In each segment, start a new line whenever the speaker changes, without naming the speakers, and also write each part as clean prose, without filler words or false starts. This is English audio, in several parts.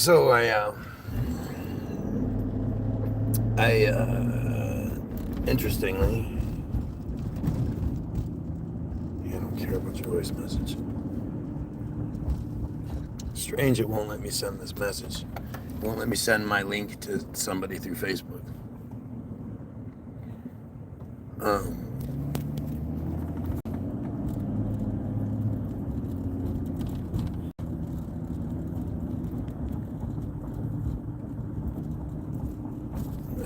So interestingly, yeah, I don't care about your voice message. Strange, it won't let me send this message. It won't let me send my link to somebody through Facebook.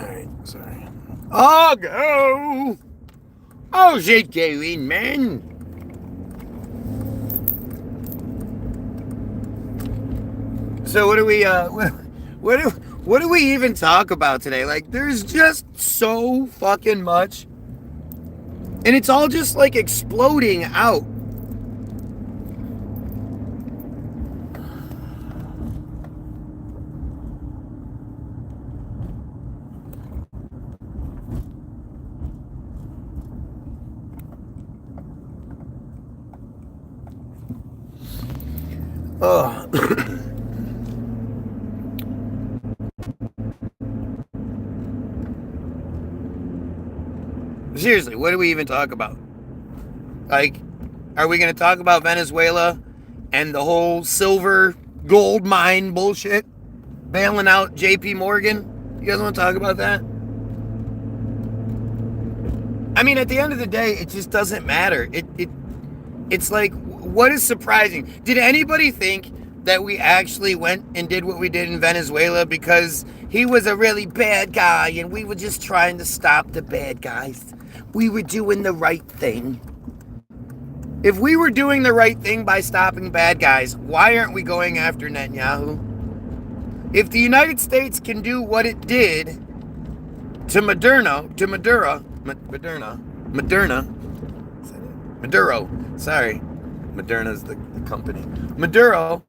Alright, sorry. Oh, go! How's it going, man? So what do we even talk about today? Like, there's just so fucking much, and it's all just like exploding out. Seriously, what do we even talk about? Like, are we going to talk about Venezuela and the whole silver gold mine bullshit? Bailing out JP Morgan? You guys want to talk about that? I mean, at the end of the day, it just doesn't matter. It's like, what is surprising? Did anybody think that we actually went and did what we did in Venezuela because he was a really bad guy and we were just trying to stop the bad guys? We were doing the right thing. If we were doing the right thing by stopping bad guys, why aren't we going after Netanyahu? If the United States can do what it did to Maduro, sorry, Moderna's the company. Maduro,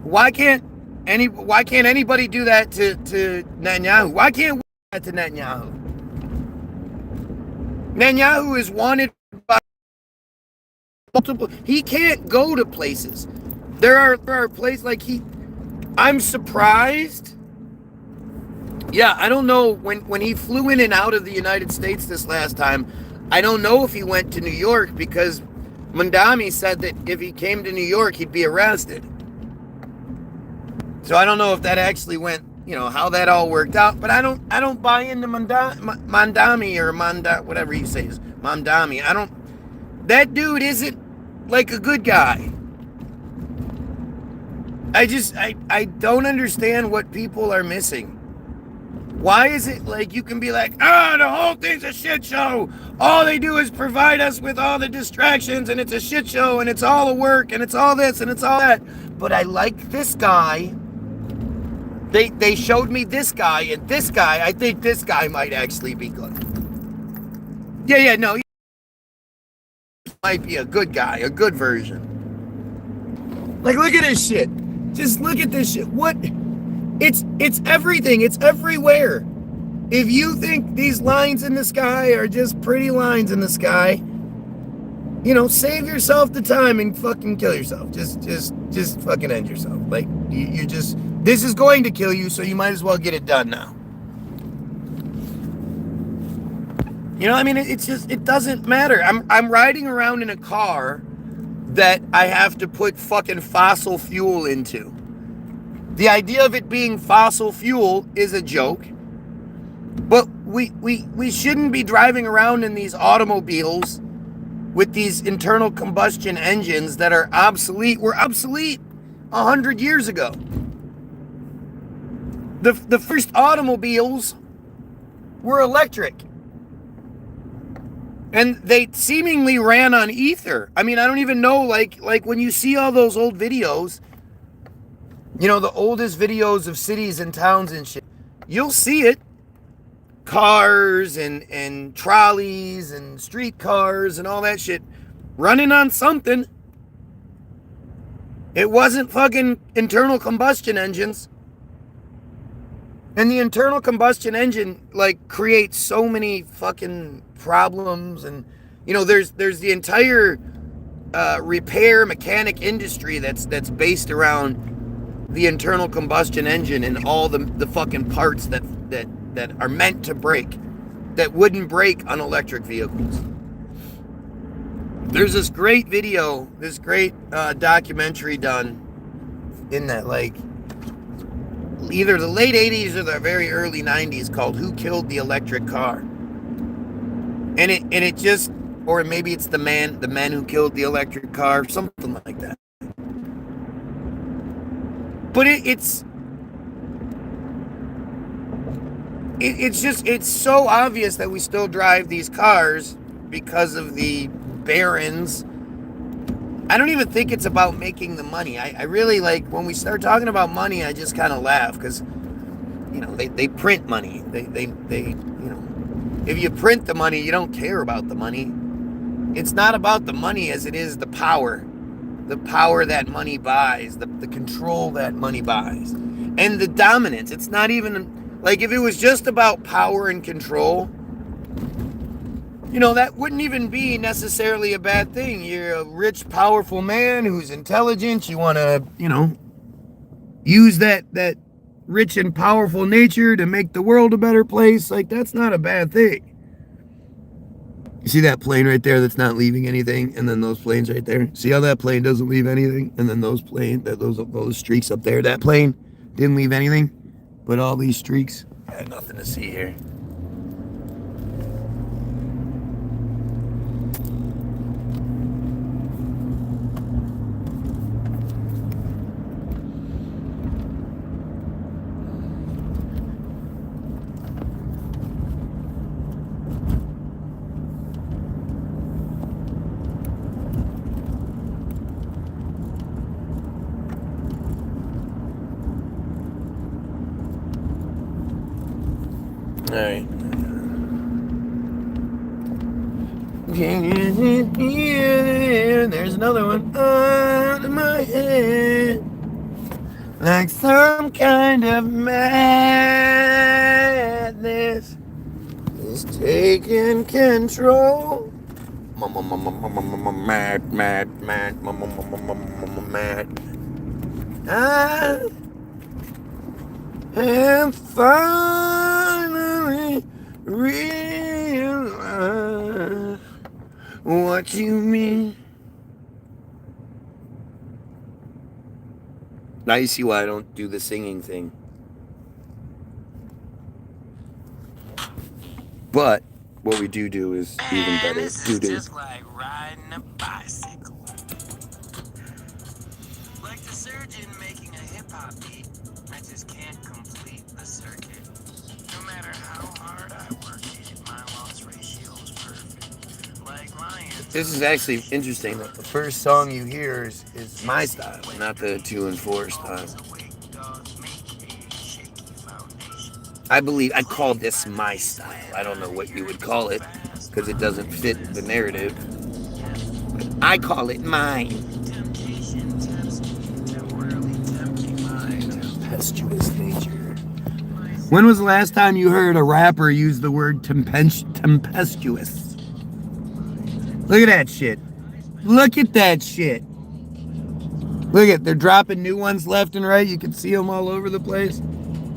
why can't anybody do that to Netanyahu? Why can't we do that to Netanyahu? Netanyahu is wanted by multiple. He can't go to places. There are places like I'm surprised. Yeah, I don't know when he flew in and out of the United States this last time. I don't know if he went to New York because Mandami said that if he came to New York, he'd be arrested. So I don't know if that actually went, how that all worked out. But I don't buy into Mandami or whatever he says, Mandami. That dude isn't like a good guy. I don't understand what people are missing. Why is it like you can be like, the whole thing's a shit show. All they do is provide us with all the distractions and it's a shit show and it's all a work and it's all this and it's all that. But I like this guy. They showed me this guy and this guy. I think this guy might actually be good. Yeah, no. He might be a good guy, a good version. Like, look at this shit. Just look at this shit. What? It's everything. It's everywhere. If you think these lines in the sky are just pretty lines in the sky, save yourself the time and fucking kill yourself. Just fucking end yourself. Like, this is going to kill you, so you might as well get it done now. It doesn't matter. I'm riding around in a car that I have to put fucking fossil fuel into. The idea of it being fossil fuel is a joke. But we shouldn't be driving around in these automobiles with these internal combustion engines that are obsolete. Were obsolete 100 years ago. The first automobiles were electric. And they seemingly ran on ether. I mean, I don't even know, like when you see all those old videos, the oldest videos of cities and towns and shit, you'll see it. Cars and trolleys and streetcars and all that shit running on something. It wasn't fucking internal combustion engines. And the internal combustion engine, creates so many fucking problems. And, there's the entire repair mechanic industry that's based around the internal combustion engine and all the fucking parts that are meant to break, that wouldn't break on electric vehicles. There's this great video, this great documentary done in that, like, either the late 80s or the very early 90s, called Who Killed the Electric Car? And it just, or maybe it's the man who killed the electric car, something like that. But it's so obvious that we still drive these cars because of the barons. I don't even think it's about making the money. I really, like, when we start talking about money, I just kind of laugh, because, you know, they print money. They you know, if you print the money, you don't care about the money. It's not about the money as it is the power that money buys, the control that money buys, and the dominance. It's not even, like, if it was just about power and control, you know, that wouldn't even be necessarily a bad thing. You're a rich, powerful man who's intelligent. You want to, you know, use that rich and powerful nature to make the world a better place. Like, that's not a bad thing. You see that plane right there that's not leaving anything, and then those planes right there? See how that plane doesn't leave anything? And then those streaks up there, that plane didn't leave anything, but all these streaks. I had nothing to see here. All right. There's another one under my head, like some kind of madness is taking control. Mad. I am finally realize what you mean. Now you see why I don't do the singing thing. But what we do is even better.
This is just like riding a bicycle. Like the surgeon making a hip-hop beat, I just can't complete the circuit. No matter how hard I work it, my loss ratio is perfect. Like lions.
This is actually interesting that the first song you hear is my style, not the 2 and 4 style. I call this my style. I don't know what you would call it, because it doesn't fit the narrative. But I call it mine. Tempestuous nature. When was the last time you heard a rapper use the word tempestuous? Look at that shit. Look at that shit. Look at, they're dropping new ones left and right. You can see them all over the place.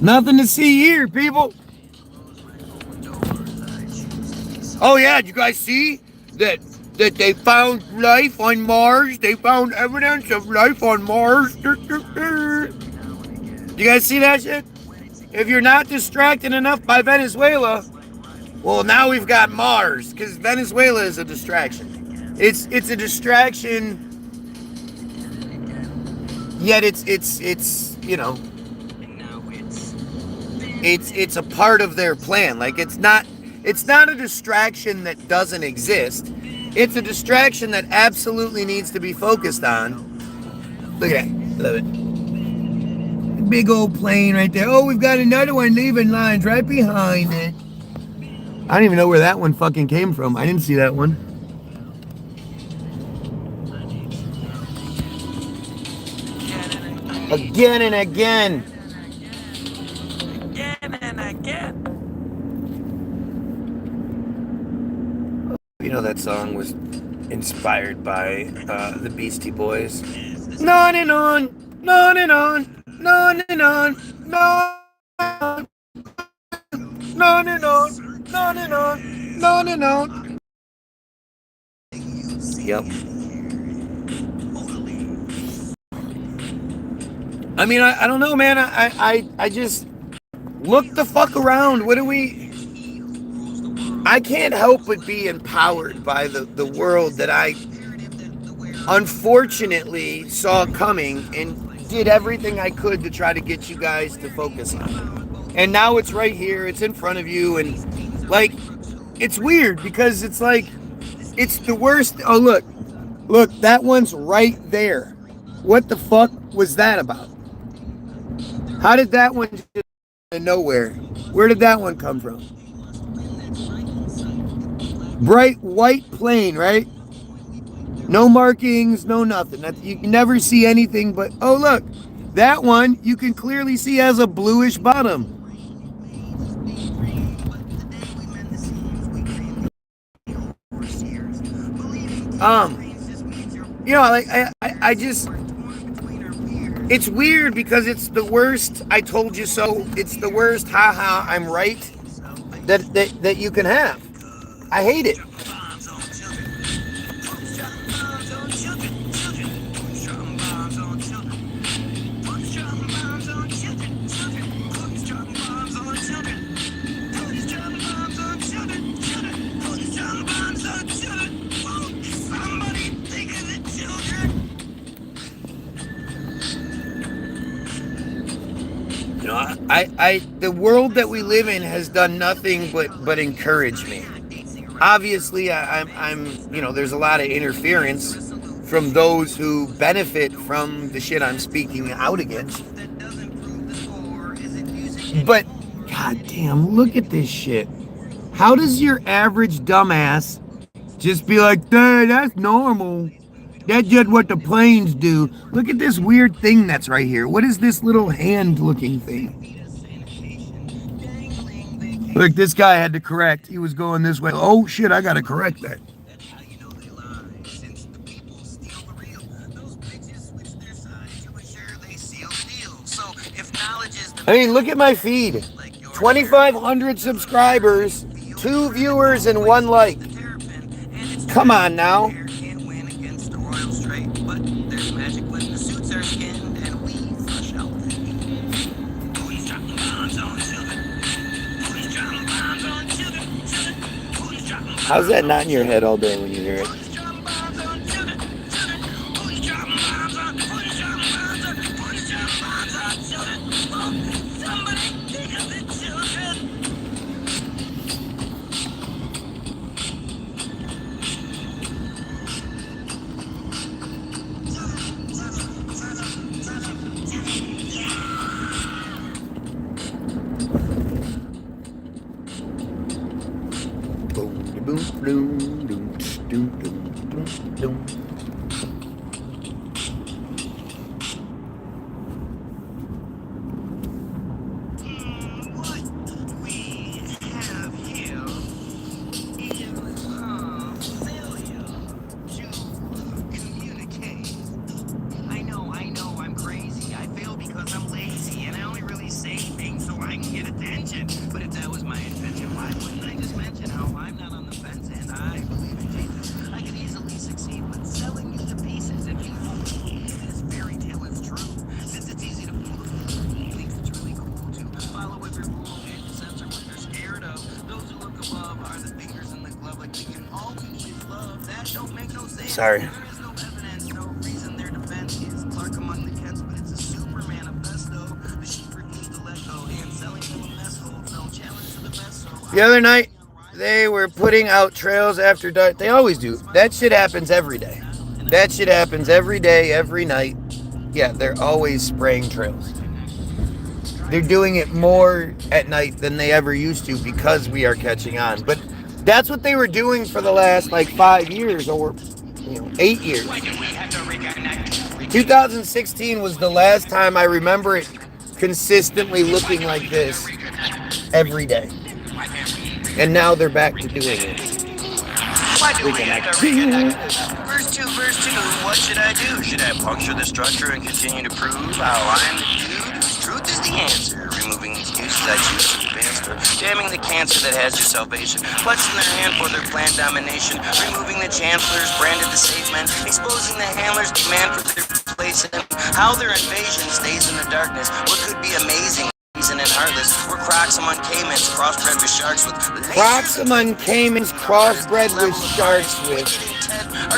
Nothing to see here, people. Oh yeah, did you guys see that they found life on Mars? They found evidence of life on Mars. You guys see that shit? If you're not distracted enough by Venezuela, well, now we've got Mars, because Venezuela is a distraction. It's a distraction, yet it's you know, it's a part of their plan. Like, it's not a distraction that doesn't exist. It's a distraction that absolutely needs to be focused on. Look at that. Love it. Big old plane right there. Oh, we've got another one leaving lines right behind it. I don't even know where that one fucking came from. I didn't see that one. Again and again. You know, that song was inspired by the Beastie Boys. On and on, on and on, on and on, on, on and on, on and on, on and on. Yep. I mean, I don't know, man. I just look the fuck around. What do we? I can't help but be empowered by the world that I unfortunately saw coming and did everything I could to try to get you guys to focus on. And now it's right here, it's in front of you, and like, it's weird because it's like, it's the worst. Oh, look, that one's right there. What the fuck was that about? How did that one just out of nowhere? Where did that one come from? Bright white plane, right? No markings, no nothing. You can never see anything but, oh look, that one you can clearly see has a bluish bottom. You know, like I just, it's weird because it's the worst I told you so. It's the worst haha I'm right that you can have. I hate it. You know, the world that we live in has done nothing but encourage me. Obviously, I'm, you know, there's a lot of interference from those who benefit from the shit I'm speaking out against. But, goddamn, look at this shit. How does your average dumbass just be like, "Dude, that's normal. That's just what the planes do"? Look at this weird thing that's right here. What is this little hand-looking thing? Look, this guy had to correct. He was going this way. Oh, shit, I got to correct that. I mean, look at my feed. 2,500 subscribers, 2 viewers, and 1 like. Come on now. How's that not in your head all day when you hear it? Sorry. The other night, they were putting out trails after dark. They always do. That shit happens every day. That shit happens every day, every night. Yeah, they're always spraying trails. They're doing it more at night than they ever used to because we are catching on. But that's what they were doing for the last, like, 5 years or, 8 years. 2016 was the last time I remember it consistently looking like this every day. And now they're back to doing it.
Why do we have to reconnect? Verse 2, what should I do? Should I puncture the structure and continue to prove how I'm the dude? the answer. Removing the excuses I choose to advance for damning the cancer that has your salvation. Clutching their hand for their planned domination. Removing the chancellors, branded the safe men. Exposing the handlers, demand for their place in how their invasion stays in the darkness. What could be amazing and heartless. We're crocs among caimans, crossbred with sharks with
crocs among caimans, crossbred with sharks with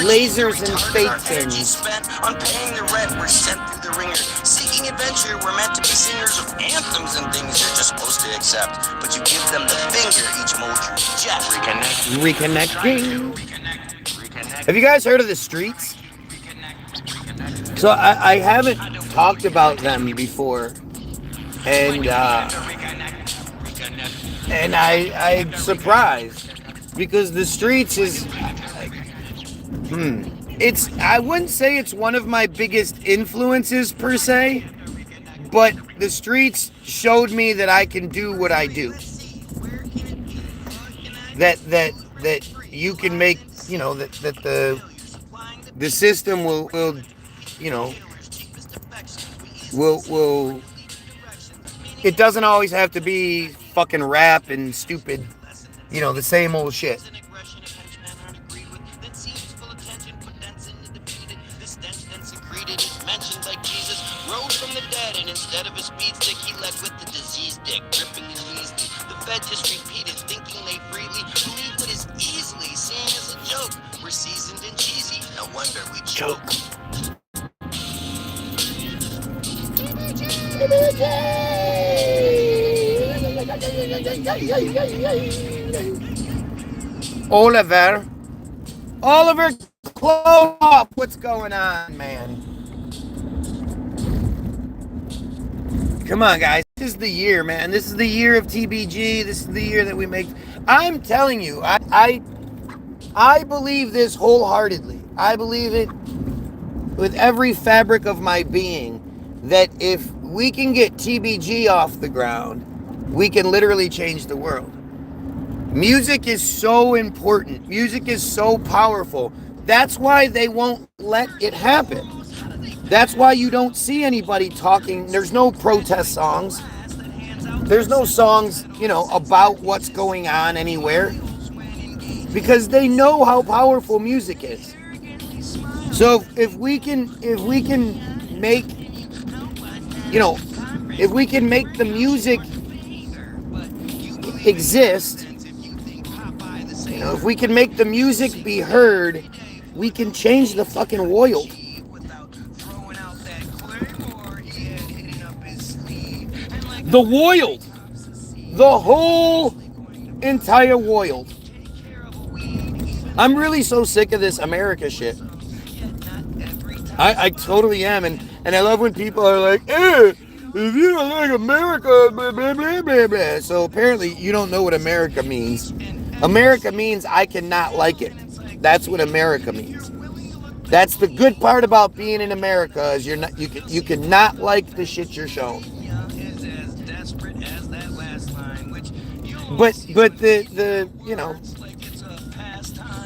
lasers and fake fins.
On paying the rent, we're sent through the ringer. Seeking adventure, we're meant to be singers of anthems and things you're just supposed to accept. But you give them the finger, each mold you reject.
Reconnecting. Have you guys heard of the Streets? So I haven't talked about them before. And I'm surprised because the Streets is, I wouldn't say it's one of my biggest influences per se, but the Streets showed me that I can do what I do. That you can make, that the system will it doesn't always have to be fucking rap and stupid, the same old shit. Choke. Oliver, close up. What's going on, man? Come on, guys. This is the year, man. This is the year of TBG. This is the year that we make. I'm telling you, I believe this wholeheartedly. I believe it with every fabric of my being that if we can get TBG off the ground, we can literally change the world. Music is so important. Music is so powerful. That's why they won't let it happen. That's why you don't see anybody talking. There's no protest songs. There's no songs, about what's going on anywhere. Because they know how powerful music is. So if we can make, if we can make the music exist, if we can make the music be heard, we can change the fucking world. The world. The whole entire world. I'm really so sick of this America shit. I totally am, and I love when people are like, if you don't like America, blah, blah, blah, blah, blah. So apparently you don't know what America means. America means I cannot like it. That's what America means. That's the good part about being in America is you cannot like the shit you're shown. But the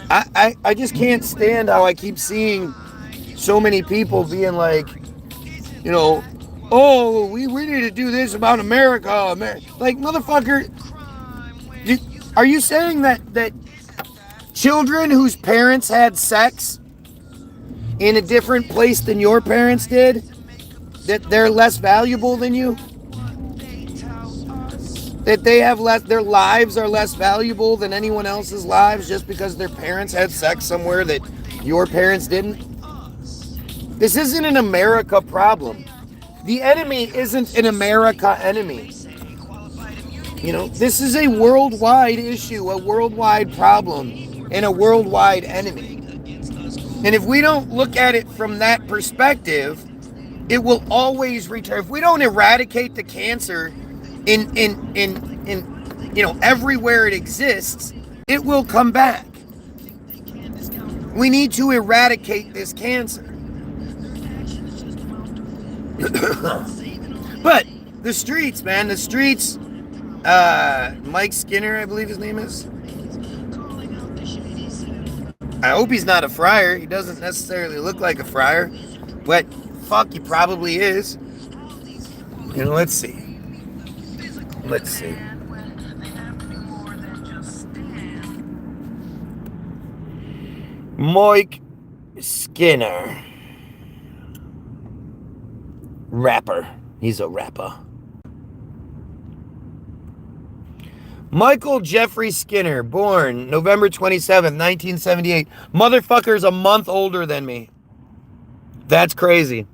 I just can't stand how I keep seeing so many people being like, oh, we need to do this about America. Like, motherfucker, are you saying that children whose parents had sex in a different place than your parents did, that they're less valuable than you? That they have their lives are less valuable than anyone else's lives just because their parents had sex somewhere that your parents didn't? This isn't an America problem. The enemy isn't an America enemy. This is a worldwide issue, a worldwide problem, and a worldwide enemy. And if we don't look at it from that perspective, it will always return. If we don't eradicate the cancer in everywhere it exists, it will come back. We need to eradicate this cancer. But the Streets, man, Mike Skinner, I believe his name is. I hope he's not a friar. He doesn't necessarily look like a friar, but fuck, he probably is. Let's see. Let's see. Mike Skinner. Rapper. He's a rapper. Michael Jeffrey Skinner, born November 27th, 1978. Motherfucker's a month older than me. That's crazy.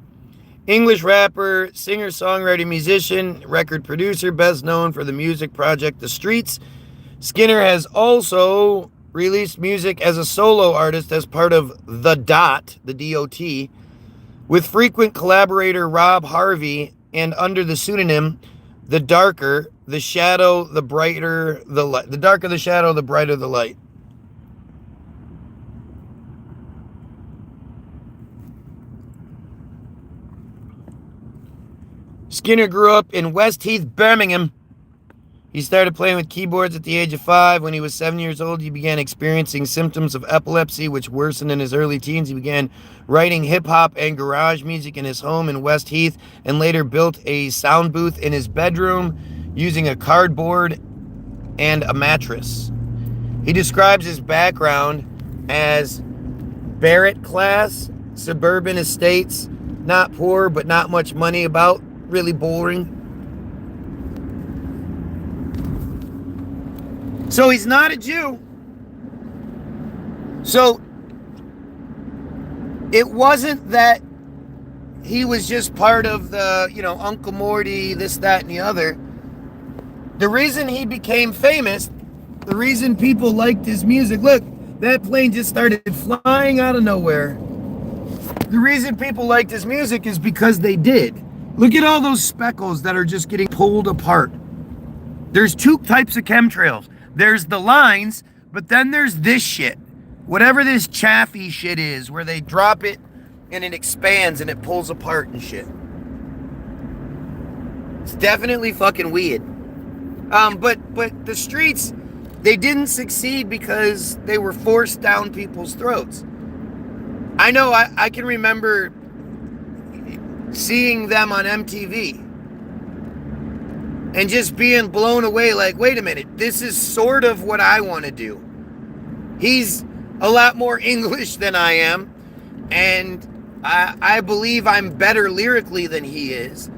English rapper, singer, songwriter, musician, record producer, best known for the music project The Streets. Skinner has also released music as a solo artist as part of The Dot, the D-O-T, with frequent collaborator Rob Harvey, and under the pseudonym The Darker the Shadow, the Brighter the Light. The darker the shadow, the brighter the light. Skinner grew up in West Heath, Birmingham. He started playing with keyboards at the age of 5. When he was 7 years old, he began experiencing symptoms of epilepsy, which worsened in his early teens. He began writing hip-hop and garage music in his home in West Heath, and later built a sound booth in his bedroom using a cardboard and a mattress. He describes his background as Barrett class, suburban estates, not poor but not much money about, really boring. So he's not a Jew. So it wasn't that he was just part of the, Uncle Morty, this, that, and the other. The reason he became famous, the reason people liked his music, look, that plane just started flying out of nowhere. The reason people liked his music is because they did. Look at all those speckles that are just getting pulled apart. There's two types of chemtrails. There's the lines, but then there's this shit. Whatever this chaffy shit is, where they drop it and it expands and it pulls apart and shit. It's definitely fucking weird. But the streets, they didn't succeed because they were forced down people's throats. I know, I can remember seeing them on MTV and just being blown away, like, wait a minute, this is sort of what I want to do. He's a lot more English than I am, and I believe I'm better lyrically than he is.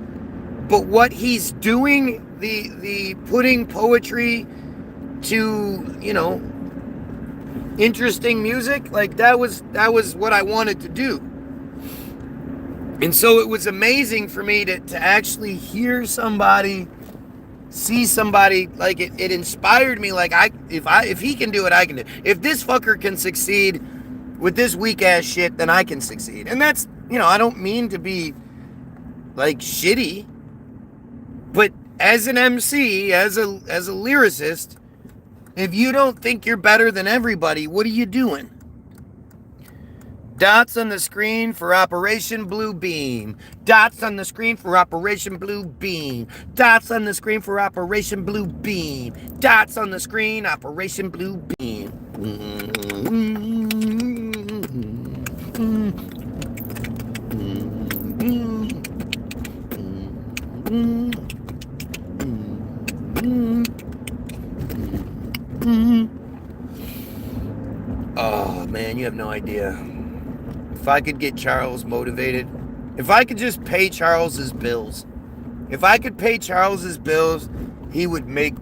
But what he's doing, the putting poetry to, interesting music, like that was what I wanted to do. And so it was amazing for me to actually hear somebody, see somebody, like it inspired me, like if he can do it, I can do it. If this fucker can succeed with this weak ass shit, then I can succeed. And that's, I don't mean to be like shitty, but as an MC, as a lyricist, if you don't think you're better than everybody, what are you doing? Dots on the screen for Operation Blue Beam. Dots on the screen for Operation Blue Beam. Dots on the screen for Operation Blue Beam. Dots on the screen, Operation Blue Beam. Oh man, you have no idea. If I could get Charles motivated, if I could just pay Charles's bills, if I could pay Charles's bills, he would make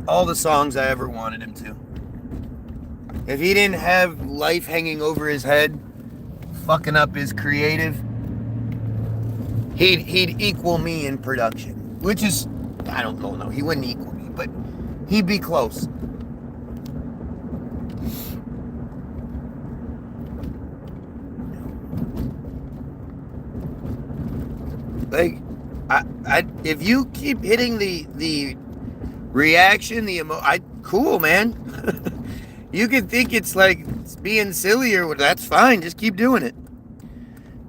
all the songs I ever wanted him to. If he didn't have life hanging over his head, fucking up his creative, he'd equal me in production, which is, I don't know, no, he wouldn't equal me, but he'd be close. Like, if you keep hitting the reaction, cool, man. You can think it's like it's being silly or that's fine. Just keep doing it.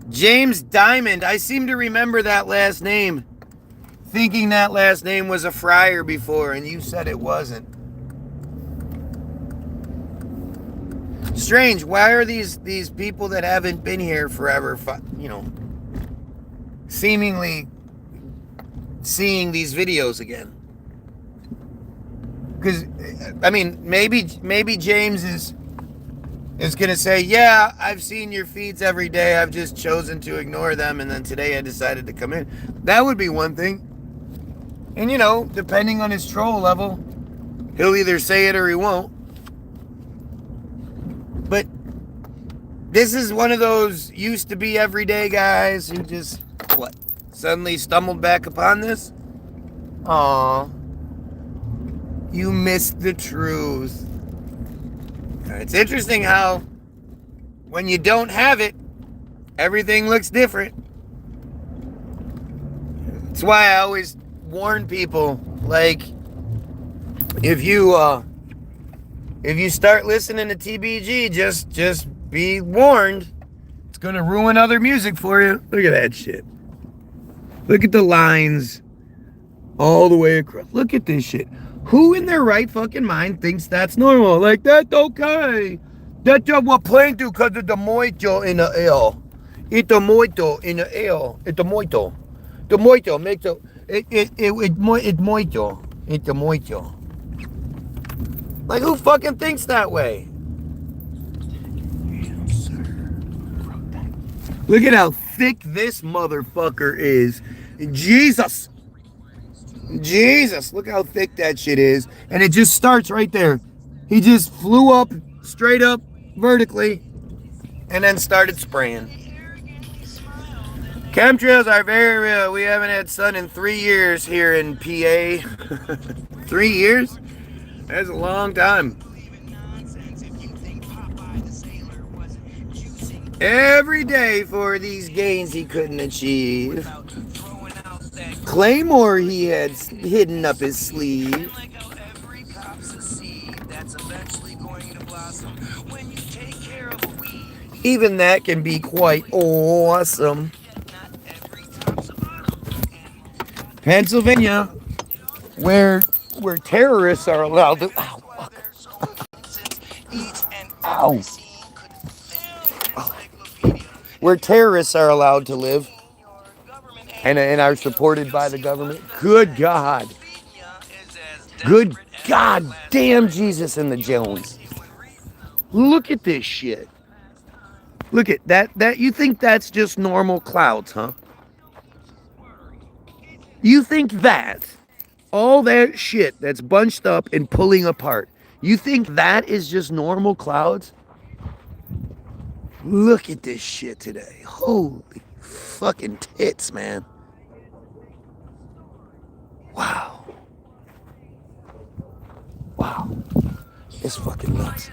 James Diamond. I seem to remember that last name. Thinking that last name was a friar before, and you said it wasn't. Strange. Why are these people that haven't been here forever, seemingly seeing these videos again? because I mean, maybe James is gonna say, yeah, I've seen your feeds every day. I've just chosen to ignore them, and then today I decided to come in. That would be one thing. And you know, depending on his troll level, he'll either say it or he won't. But this is one of those used to be everyday guys who just, what, suddenly stumbled back upon this? Aw, you missed the truth. It's interesting how when you don't have it, everything looks different. That's why I always warn people, like, if you start listening to TBG, just be warned. It's gonna ruin other music for you. Look at that shit. Look at the lines all the way across. Look at this shit. Who in their right fucking mind thinks that's normal? Like, that's okay. That's what playing to because of the moito in the L. It's the moito in the L. It's the moito. The moito makes a... It's moito. It's the moito. Like, who fucking thinks that way? Look at how thick this motherfucker is. Jesus. Jesus. Look how thick that shit is. And it just starts right there. He just flew up, straight up, vertically, and then started spraying. Chemtrails are very real. We haven't had sun in 3 years here in PA. 3 years? That's a long time. Every day for these gains he couldn't achieve. Claymore he had hidden up his sleeve. Even that can be quite awesome. Pennsylvania, where terrorists are allowed to... Ow, fuck. Ow. Where terrorists are allowed to live and are supported by the government. Good God. Good God damn Jesus and the Jones. Look at this shit. Look at that. You think that's just normal clouds, huh? You think that all that shit that's bunched up and pulling apart, you think that is just normal clouds? Look at this shit today. Holy fucking tits, man. Wow. Wow. It's fucking nuts.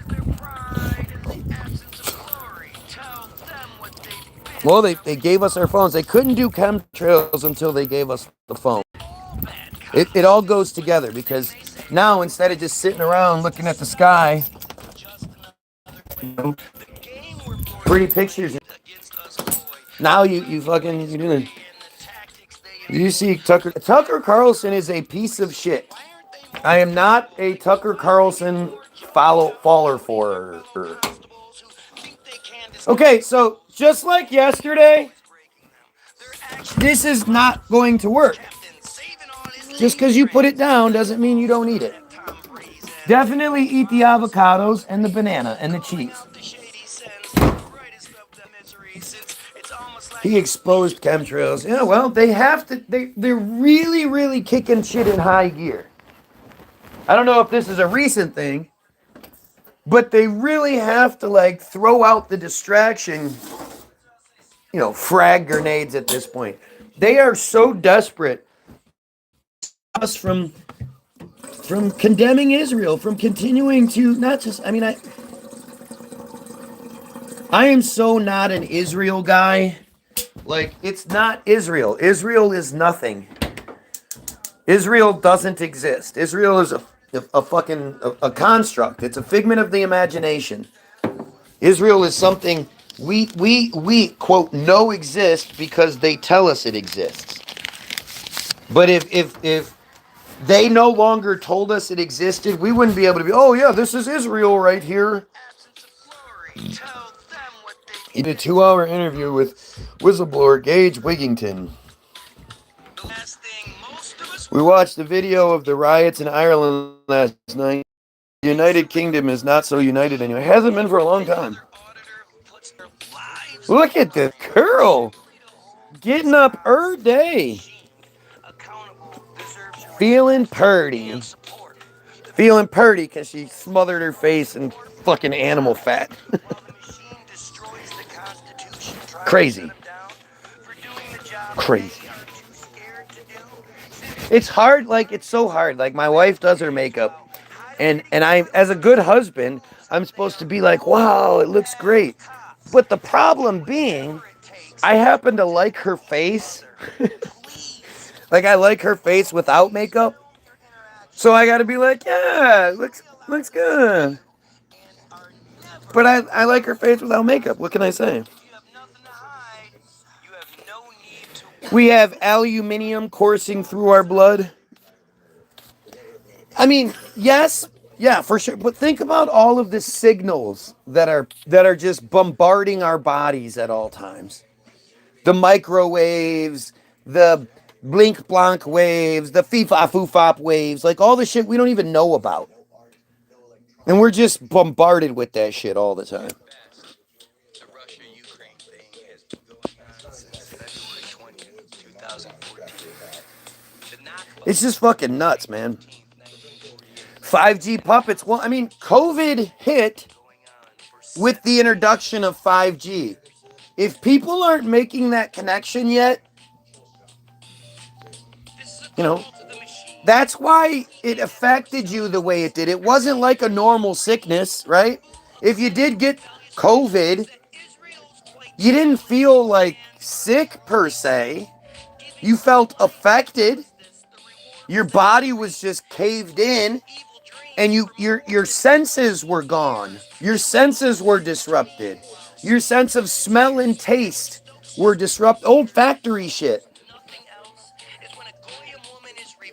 Well, they gave us our phones. They couldn't do chemtrails until they gave us the phone. It all goes together because now instead of just sitting around looking at the sky, you know, pretty pictures. Now you fucking, you're doing. You see Tucker Carlson is a piece of shit. I am not a Tucker Carlson follower for her. Okay, so just like yesterday, this is not going to work. Just because you put it down doesn't mean you don't eat it. Definitely eat the avocados and the banana and the cheese. He exposed chemtrails. Yeah, well, they have to. They're really, really kicking shit in high gear. I don't know if this is a recent thing, but they really have to like throw out the distraction, you know, frag grenades at this point. They are so desperate us from condemning Israel, from continuing to not just, I mean, I am so not an Israel guy. Like, it's not Israel. Israel is nothing. Israel doesn't exist. Israel is a fucking construct. It's a figment of the imagination. Israel is something we quote know exists because they tell us it exists. But if they no longer told us it existed, we wouldn't be able to be, oh yeah, this is Israel right here. He did a 2-hour interview with whistleblower Gage Wigington. The last thing most of us We watched the video of the riots in Ireland last night. The United Kingdom is not so united anymore. It hasn't been for a long time. Look at this girl getting up her day. Feeling purty. Feeling purty because she smothered her face in fucking animal fat. Crazy. Crazy. It's hard, like, it's so hard. Like, my wife does her makeup. And I, as a good husband, I'm supposed to be like, wow, it looks great. But the problem being, I happen to like her face. Like, I like her face without makeup. So I gotta be like, yeah, looks good. But I like her face without makeup. What can I say? We have aluminium coursing through our blood. I mean, yes, yeah, for sure. But think about all of the signals that are just bombarding our bodies at all times. The microwaves, the blink blonk waves, the fee-fa foo-fop waves, like all the shit we don't even know about. And we're just bombarded with that shit all the time.
The Russia-Ukraine thing has been going on since February 20th, 2014.
It's just fucking nuts, man. 5G puppets. Well, I mean, COVID hit with the introduction of 5G. If people aren't making that connection yet, you know, that's why it affected you the way it did. It wasn't like a normal sickness, right? If you did get COVID, you didn't feel like sick per se. You felt affected. Your body was just caved in, and your senses were gone. Your senses were disrupted. Your sense of smell and taste were disrupted. Old factory shit.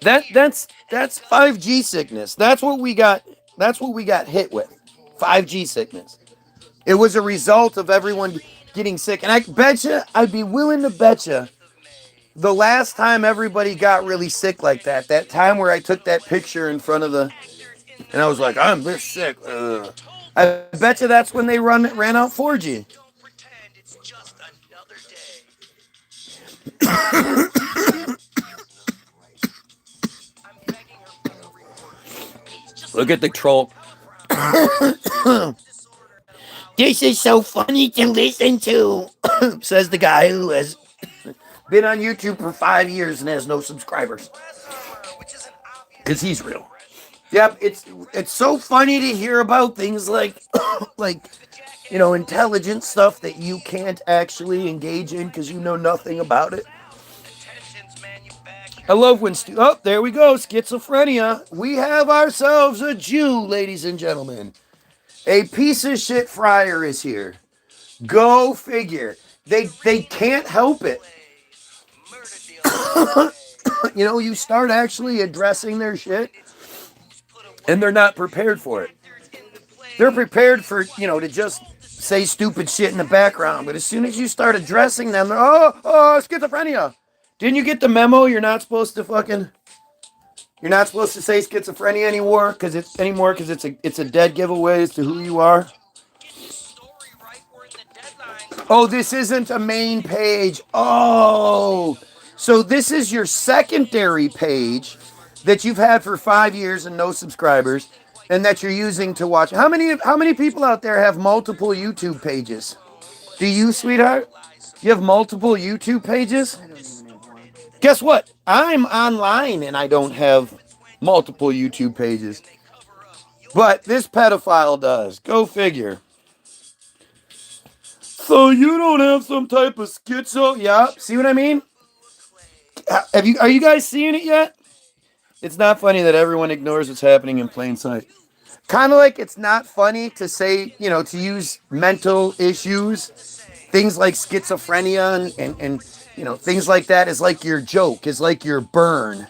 That's 5G sickness. That's what we got. That's what we got hit with. 5G sickness. It was a result of everyone getting sick. And I betcha, I'd be willing to betcha, the last time everybody got really sick like that time where I took that picture in front of the, and I was like, I'm this sick. I betcha that's when they ran out 4G. Look at the troll. This is so funny to listen to, says the guy who has been on YouTube for 5 years and has no subscribers. Because he's real. Yep, it's so funny to hear about things like, like, you know, intelligent stuff that you can't actually engage in because you know nothing about it. I love when, oh, there we go, schizophrenia. We have ourselves a Jew, ladies and gentlemen. A piece of shit friar is here. Go figure. They can't help it. You know, you start actually addressing their shit, and they're not prepared for it. They're prepared for, you know, to just say stupid shit in the background. But as soon as you start addressing them, they're, oh, schizophrenia. Didn't you get the memo? You're not supposed to say schizophrenia anymore because it's a dead giveaway as to who you are. Oh, this isn't a main page. Oh, so this is your secondary page that you've had for 5 years and no subscribers, and that you're using to watch. How many people out there have multiple YouTube pages? Do you, sweetheart? You have multiple YouTube pages? Guess what? I'm online and I don't have multiple YouTube pages. But this pedophile does. Go figure. So you don't have some type of schizo? Yeah. See what I mean? Are you guys seeing it yet? It's not funny that everyone ignores what's happening in plain sight. Kind of like it's not funny to say, you know, to use mental issues, things like schizophrenia and you know, things like that is like your joke, is like your burn.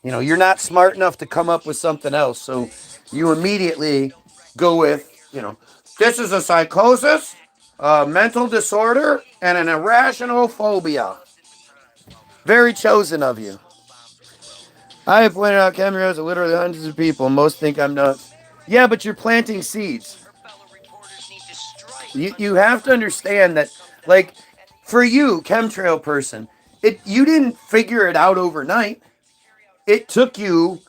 You know, you're not smart enough to come up with something else, so you immediately go with, you know, this is a psychosis, a mental disorder, and an irrational phobia. Very chosen of you. I have pointed out chemtrails are literally hundreds of people. Most think I'm nuts. Yeah, but you're planting seeds. You have to understand that, like, for you, chemtrail person, you didn't figure it out overnight. It took you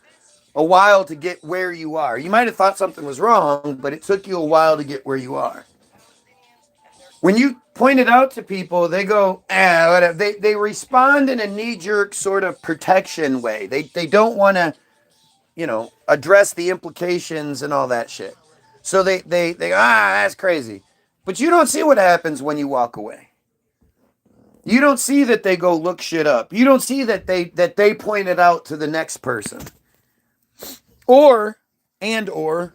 a while to get where you are. You might have thought something was wrong, but it took you a while to get where you are. When you point it out to people, they go, whatever. They respond in a knee-jerk sort of protection way. They don't want to, address the implications and all that shit. So that's crazy. But you don't see what happens when you walk away. You don't see that they go look shit up. You don't see that they point it out to the next person. Or when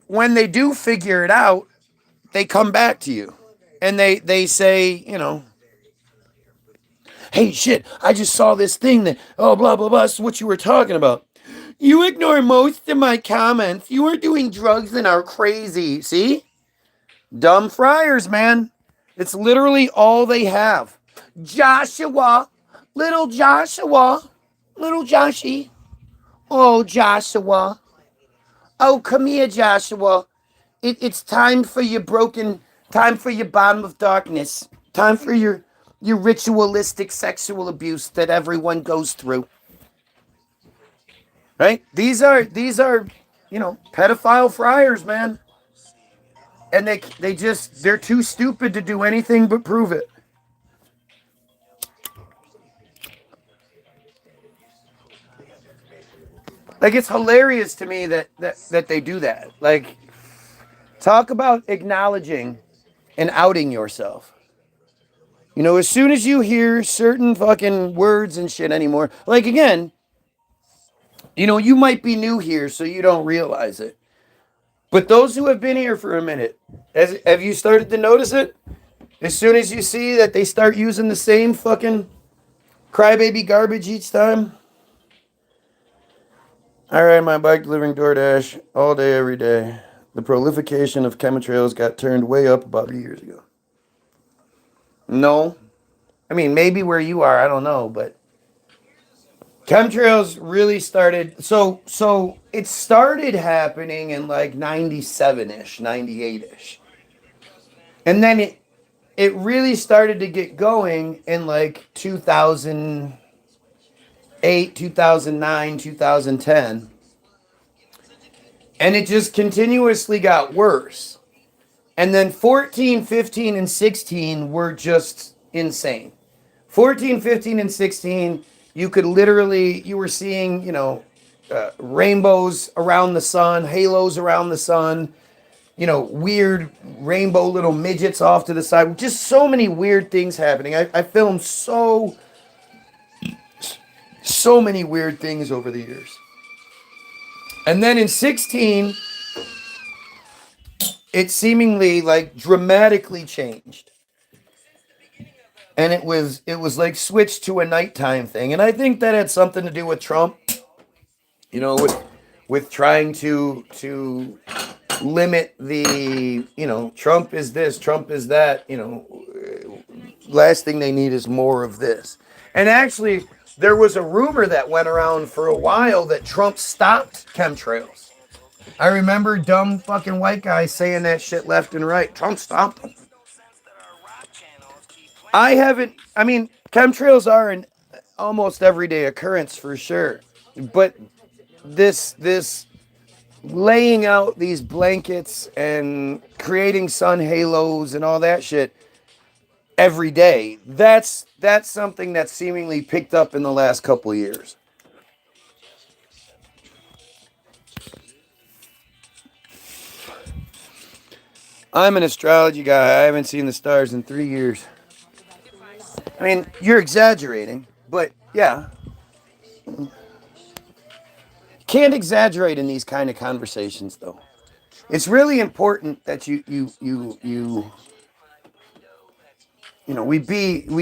they do figure it out, they come back to you and they say, hey, shit, I just saw this thing that, oh, blah, blah, blah, this is what you were talking about. You ignore most of my comments. You are doing drugs and are crazy. See? Dumb friars, man. It's literally all they have. Joshua, little Joshua, little Joshy. Oh, Joshua. Oh, come here, Joshua. It's time for your time for your bottom of darkness. Time for your ritualistic sexual abuse that everyone goes through. Right? These are pedophile friars, man. And they're too stupid to do anything but prove it. Like, it's hilarious to me that they do that. Like, talk about acknowledging and outing yourself. As soon as you hear certain fucking words and shit anymore, like, again, you might be new here, so you don't realize it. But those who have been here for a minute, have you started to notice it? As soon as you see that they start using the same fucking crybaby garbage each time. I ride my bike delivering DoorDash all day, every day. The proliferation of chemtrails got turned way up about 2 years ago. No. I mean, maybe where you are, I don't know, but chemtrails really started. So it started happening in like 97-ish, 98-ish. And then it really started to get going in like 2008, 2009, 2010. And it just continuously got worse. And then 14, 15, and 16 were just insane. 14, 15, and 16, you were seeing, rainbows around the sun, halos around the sun, weird rainbow little midgets off to the side. Just so many weird things happening. I filmed so many weird things over the years. And then in 16, it seemingly like dramatically changed. And it was like switched to a nighttime thing. And I think that had something to do with Trump, with trying to limit the, Trump is this, Trump is that, last thing they need is more of this. And actually, there was a rumor that went around for a while that Trump stopped chemtrails. I remember dumb fucking white guys saying that shit left and right. Trump stopped them. Chemtrails are an almost everyday occurrence for sure. But this laying out these blankets and creating sun halos and all that shit every day, that's something that's seemingly picked up in the last couple of years. I'm an astrology guy. I haven't seen the stars in 3 years. I mean, you're exaggerating, but yeah. Can't exaggerate in these kind of conversations, though. It's really important that we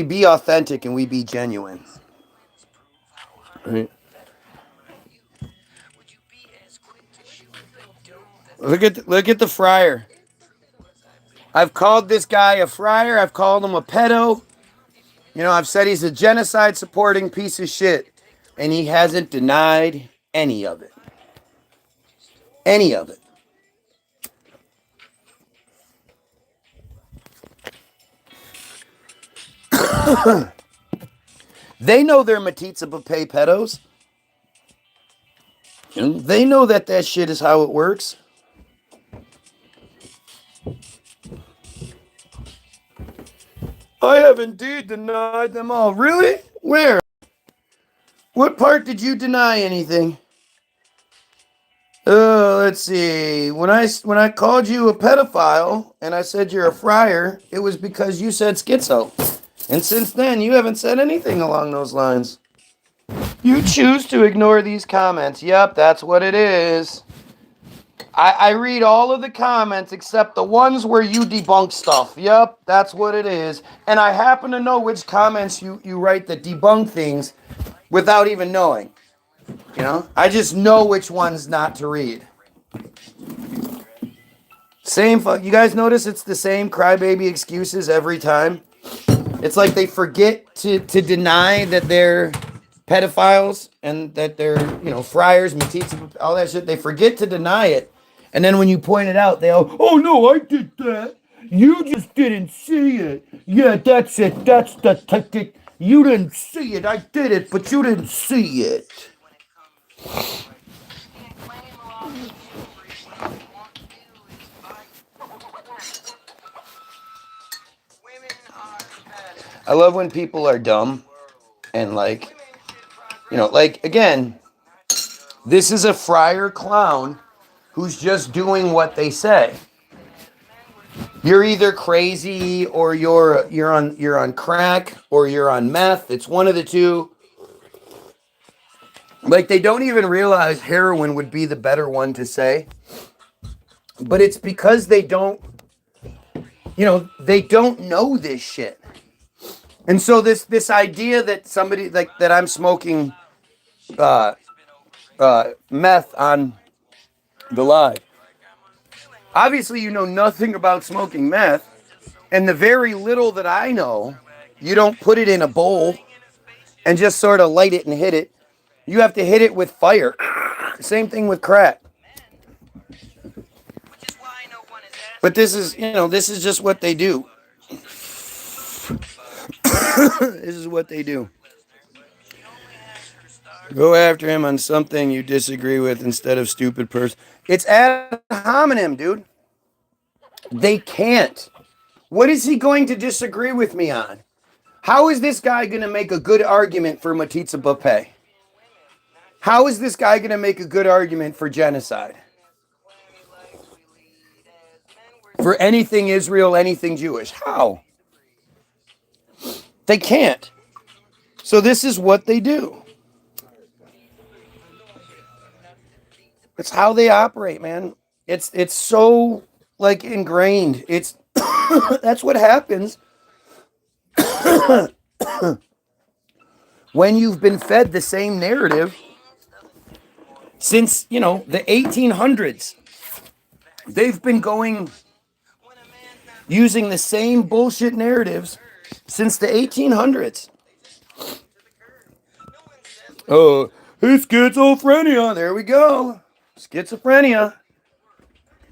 be authentic and we be genuine. Right? Look at the friar. I've called this guy a friar. I've called him a pedo. I've said he's a genocide supporting piece of shit. And he hasn't denied any of it. Any of it. They know they're metzitzia pedos. They know that shit is how it works. I have indeed denied them all. Really? Where? What part did you deny anything? Let's see. When I called you a pedophile and I said you're a friar, it was because you said schizo. And since then, you haven't said anything along those lines. You choose to ignore these comments. Yep, that's what it is. I read all of the comments except the ones where you debunk stuff. Yep, that's what it is. And I happen to know which comments you write that debunk things without even knowing. You know? I just know which ones not to read. You guys notice it's the same crybaby excuses every time? It's like they forget to deny that they're pedophiles and that they're, friars, metzitzia, all that shit. They forget to deny it. And then when you point it out, they go, oh no, I did that. You just didn't see it. Yeah, that's it. That's the tactic. You didn't see it. I did it, but you didn't see it. I love when people are dumb and again, this is a friar clown who's just doing what they say. You're either crazy or you're on crack or you're on meth. It's one of the two. Like, they don't even realize heroin would be the better one to say. But it's because they don't know this shit. And so this idea that somebody that I'm smoking meth on the live. Obviously, you know nothing about smoking meth, and the very little that I know, you don't put it in a bowl and just sort of light it and hit it. You have to hit it with fire. Same thing with crack. But this is just what they do. This is what they do. Go after him on something you disagree with instead of stupid person. It's ad hominem, dude. They can't. What is he going to disagree with me on? How is this guy going to make a good argument for metzitzia? How is this guy going to make a good argument for genocide? For anything Israel, anything Jewish? How? They can't. So this is what they do. It's how they operate, man. It's so ingrained. It's that's what happens when you've been fed the same narrative since, the 1800s. They've been using the same bullshit narratives since the 1800s. Oh, it's schizophrenia. There we go. Schizophrenia.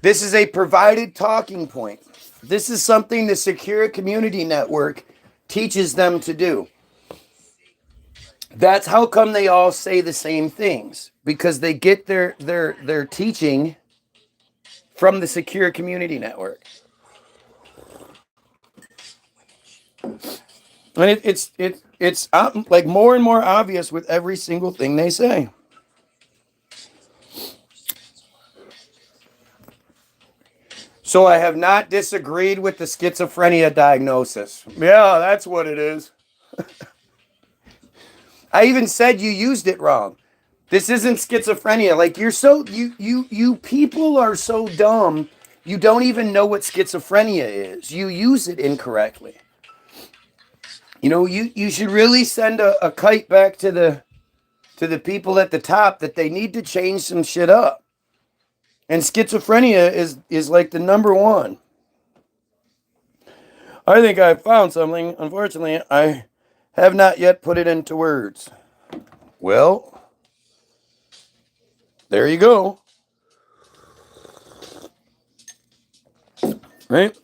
This is a provided talking point. This is something the Secure Community Network teaches them to do. That's how come they all say the same things. Because they get their teaching from the Secure Community Network. And it's more and more obvious with every single thing they say. So I have not disagreed with the schizophrenia diagnosis. Yeah, that's what it is. I even said you used it wrong. This isn't schizophrenia. You people are so dumb. You don't even know what schizophrenia is. You use it incorrectly. You should really send a kite back to the people at the top that they need to change some shit up. And schizophrenia is like the number one. I think I found something. Unfortunately, I have not yet put it into words. Well, there you go. Right?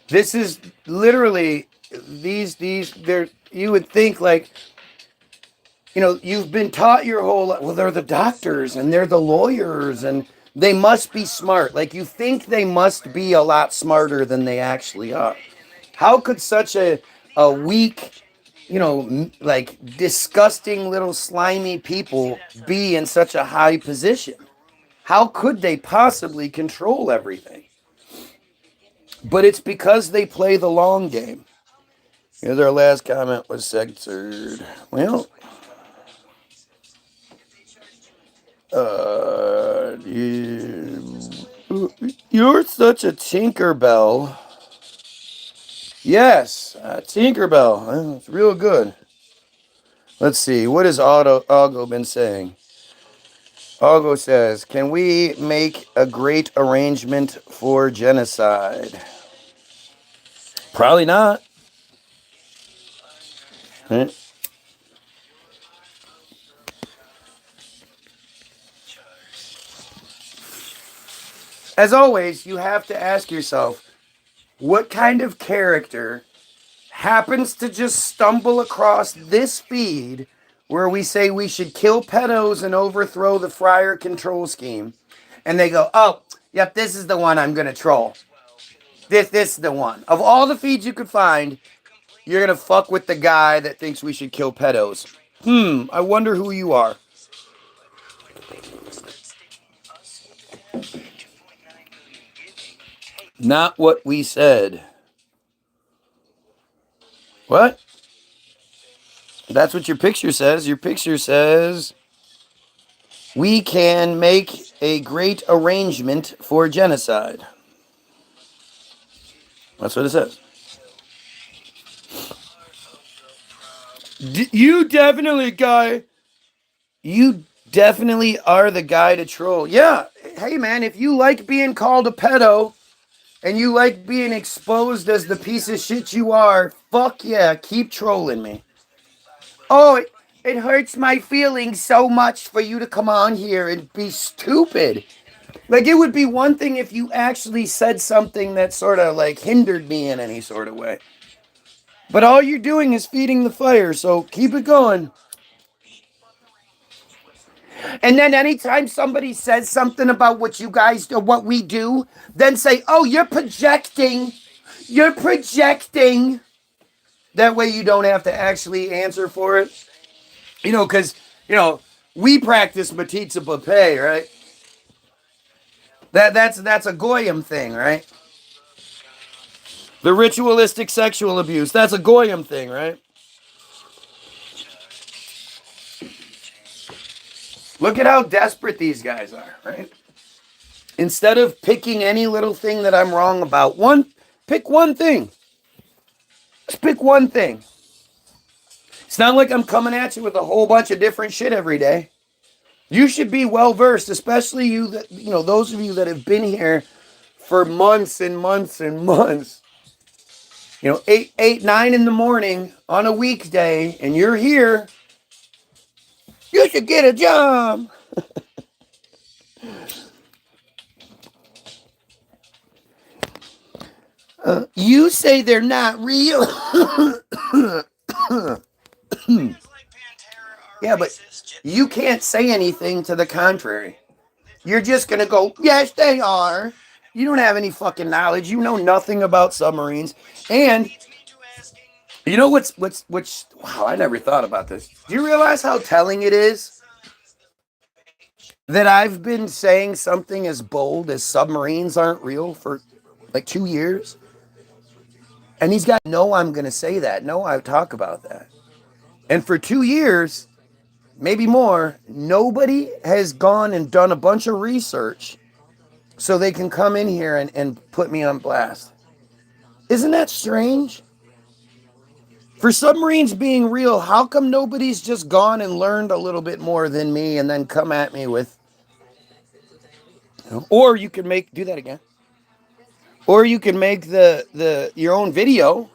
This is literally there. You would think like, you've been taught your whole life. Well, they're the doctors and they're the lawyers and they must be smart. Like you think they must be a lot smarter than they actually are. How could such a weak, like disgusting little slimy people be in such a high position? How could they possibly control everything? But it's because they play the long game. Here's our last comment was censored. Well, you're such a Tinkerbell. Yes, Tinkerbell. It's real good. Let's see. What has Augo been saying? Augo says, can we make a great arrangement for genocide? Probably not. Right? As always, you have to ask yourself, what kind of character happens to just stumble across this feed where we say we should kill pedos and overthrow the Friar control scheme? And they go, oh, yep, this is the one I'm going to troll. This is the one. Of all the feeds you could find, you're going to fuck with the guy that thinks we should kill pedos. I wonder who you are. Not what we said. What? That's what your picture says. Your picture says we can make a great arrangement for genocide. That's what it says. You definitely are the guy to troll. Yeah. Hey, man, if you like being called a pedo and you like being exposed as the piece of shit you are, fuck yeah, keep trolling me. Oh, it hurts my feelings so much for you to come on here and be stupid. Like, it would be one thing if you actually said something that sort of, like, hindered me in any sort of way. But all you're doing is feeding the fire, so keep it going. And then anytime somebody says something about what you guys do, what we do, then say, oh, you're projecting. You're projecting. That way you don't have to actually answer for it. Because, we practice metzitzia, right? That's a Goyim thing, right? The ritualistic sexual abuse, that's a Goyim thing, right? Look at how desperate these guys are, right? Instead of picking any little thing that I'm wrong about, pick one thing. Just pick one thing. It's not like I'm coming at you with a whole bunch of different shit every day. You should be well versed, especially you that, those of you that have been here for months and months and months. 8, 9 in the morning on a weekday, and you're here. You should get a job. You say they're not real. Yeah, but you can't say anything to the contrary. You're just going to go, yes, they are. You don't have any fucking knowledge. You know nothing about submarines. And you know what's wow, I never thought about this. Do you realize how telling it is that I've been saying something as bold as submarines aren't real for like 2 years? And these guys know I'm going to say that. Know I talk about that. And for 2 years, maybe more, nobody has gone and done a bunch of research so they can come in here and put me on blast. Isn't that strange? For submarines being real, how come nobody's just gone and learned a little bit more than me and then come at me with... Or you can do that again. Or you can make your own video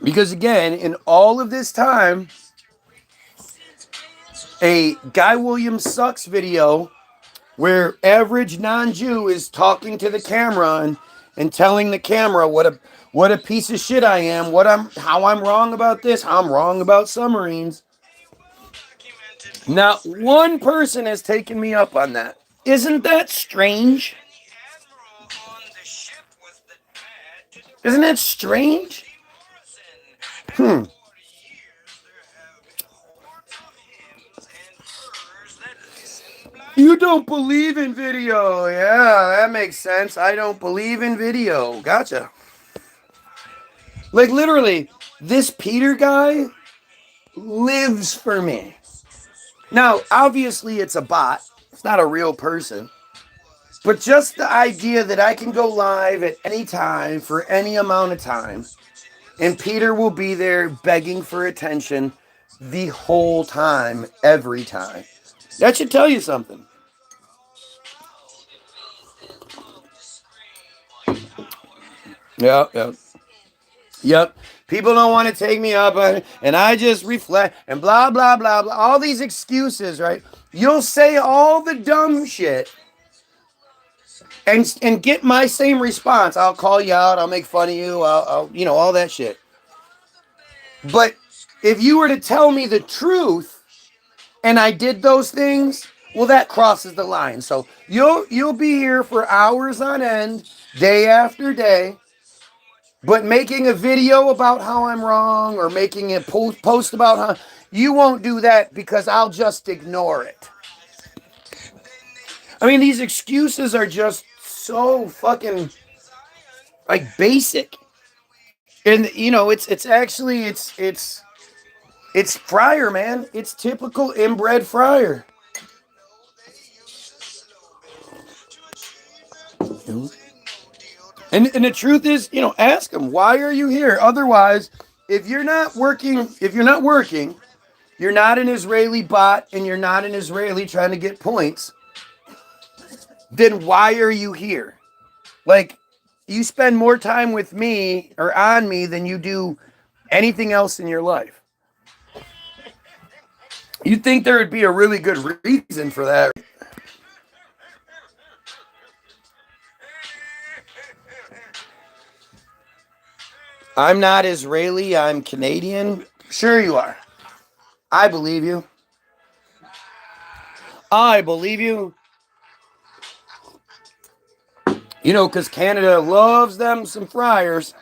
Because again, in all of this time, a Guy Williams Sucks video where average non-Jew is talking to the camera and telling the camera what a piece of shit I am, how I'm wrong about this, how I'm wrong about submarines. Not one person has taken me up on that. Isn't that strange? Isn't that strange? You don't believe in video. Yeah, that makes sense. I don't believe in video. Gotcha. Like literally, this Peter guy lives for me. Now, obviously it's a bot. It's not a real person. But just the idea that I can go live at any time for any amount of time and Peter will be there begging for attention the whole time, every time. That should tell you something. Yep. People don't want to take me up on it, and I just reflect and blah, blah, blah, blah. All these excuses, right? You'll say all the dumb shit and get my same response. I'll call you out. I'll make fun of you. I'll all that shit. But if you were to tell me the truth and I did those things, well, that crosses the line. So you'll be here for hours on end, day after day. But making a video about how I'm wrong or making a post about how you won't do that because I'll just ignore it. I mean, these excuses are just so fucking like basic. And it's actually it's Fryer, man. It's typical inbred Fryer. And the truth is, ask them, why are you here? Otherwise, if you're not working, you're not an Israeli bot and you're not an Israeli trying to get points, then why are you here? Like, you spend more time with me or on me than you do anything else in your life. You'd think there would be a really good reason for that. I'm not Israeli, I'm Canadian. Sure you are. I believe you. I believe you. Because Canada loves them some Fryers.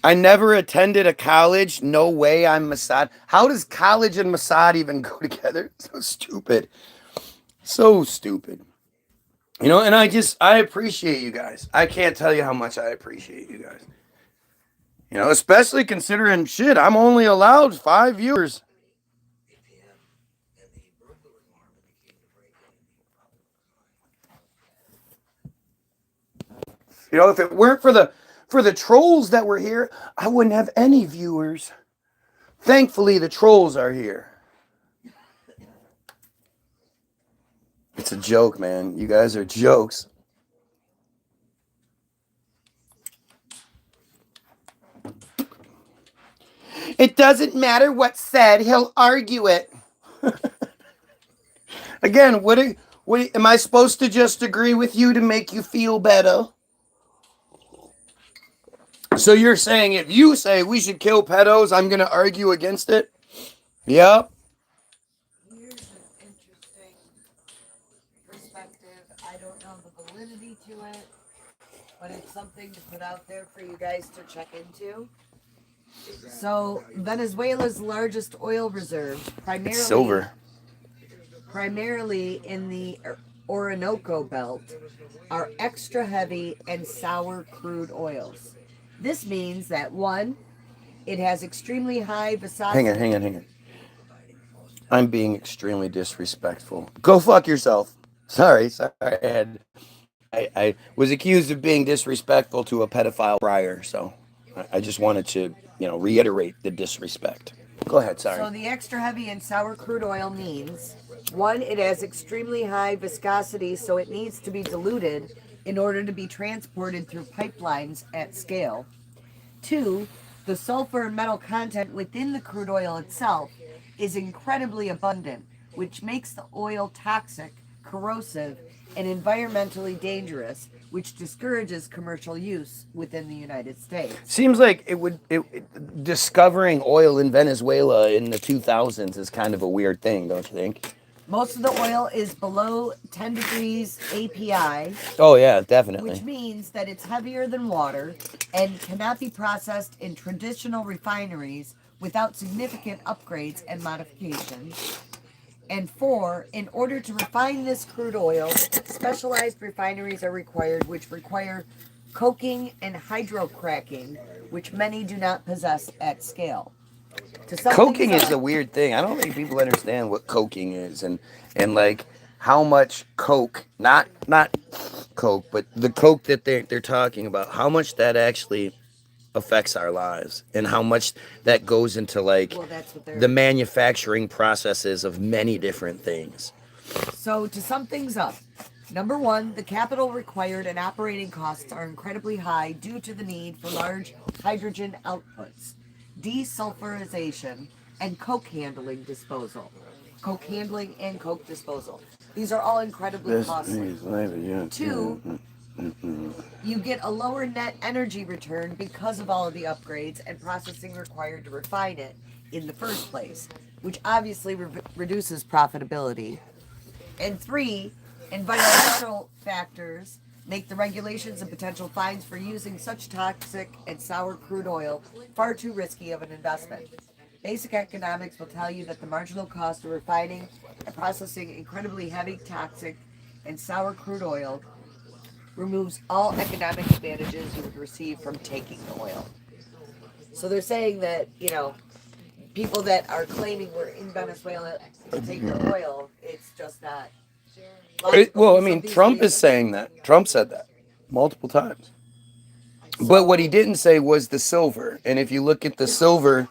I never attended a college. No way I'm Mossad. How does college and Mossad even go together? So stupid. So stupid. And I appreciate you guys. I can't tell you how much I appreciate you guys. Especially considering shit, I'm only allowed 5 viewers. If it weren't for the trolls that were here, I wouldn't have any viewers. Thankfully, the trolls are here. It's a joke, man. You guys are jokes. It doesn't matter what's said. He'll argue it. Again, what am I supposed to just agree with you to make you feel better? So you're saying if you say we should kill pedos, I'm going to argue against it? Yep.
Here's an interesting perspective. I don't know the validity to it, but it's something to put out there for you guys to check into. So Venezuela's largest oil reserves, primarily in the Orinoco Belt, are extra heavy and sour crude oils. This means that, one, it has extremely high viscosity.
Hang on. I'm being extremely disrespectful. Go fuck yourself. Sorry. I was accused of being disrespectful to a pedophile prior, so I just wanted to, reiterate the disrespect. Go ahead, sorry.
So the extra heavy and sour crude oil means One, it has extremely high viscosity, so it needs to be diluted in order to be transported through pipelines at scale. Two, the sulfur and metal content within the crude oil itself is incredibly abundant, which makes the oil toxic, corrosive, and environmentally dangerous, which discourages commercial use within the United States.
Seems like discovering oil in Venezuela in the 2000s is kind of a weird thing, don't you think?
Most of the oil is below 10 degrees API.
Oh, yeah, definitely.
Which means that it's heavier than water and cannot be processed in traditional refineries without significant upgrades and modifications. And four, in order to refine this crude oil, specialized refineries are required, which require coking and hydrocracking, which many do not possess at scale.
Coking is a weird thing. I don't think people understand what coking is and like how much coke, not coke, but the coke that they're talking about, how much that actually affects our lives and how much that goes into like the manufacturing processes of many different things.
So to sum things up, number one, the capital required and operating costs are incredibly high due to the need for large hydrogen outputs, desulfurization, and coke handling disposal. Coke handling and coke disposal. These are all incredibly costly. Two, you get a lower net energy return because of all of the upgrades and processing required to refine it in the first place, which obviously reduces profitability. And three, environmental factors make the regulations and potential fines for using such toxic and sour crude oil far too risky of an investment. Basic economics will tell you that the marginal cost of refining and processing incredibly heavy, toxic, and sour crude oil removes all economic advantages you would receive from taking the oil. So they're saying that, people that are claiming we're in Venezuela to take the oil, it's just not.
Trump is saying that. Trump said that multiple times. But what he didn't say was the silver. And if you look at the silver,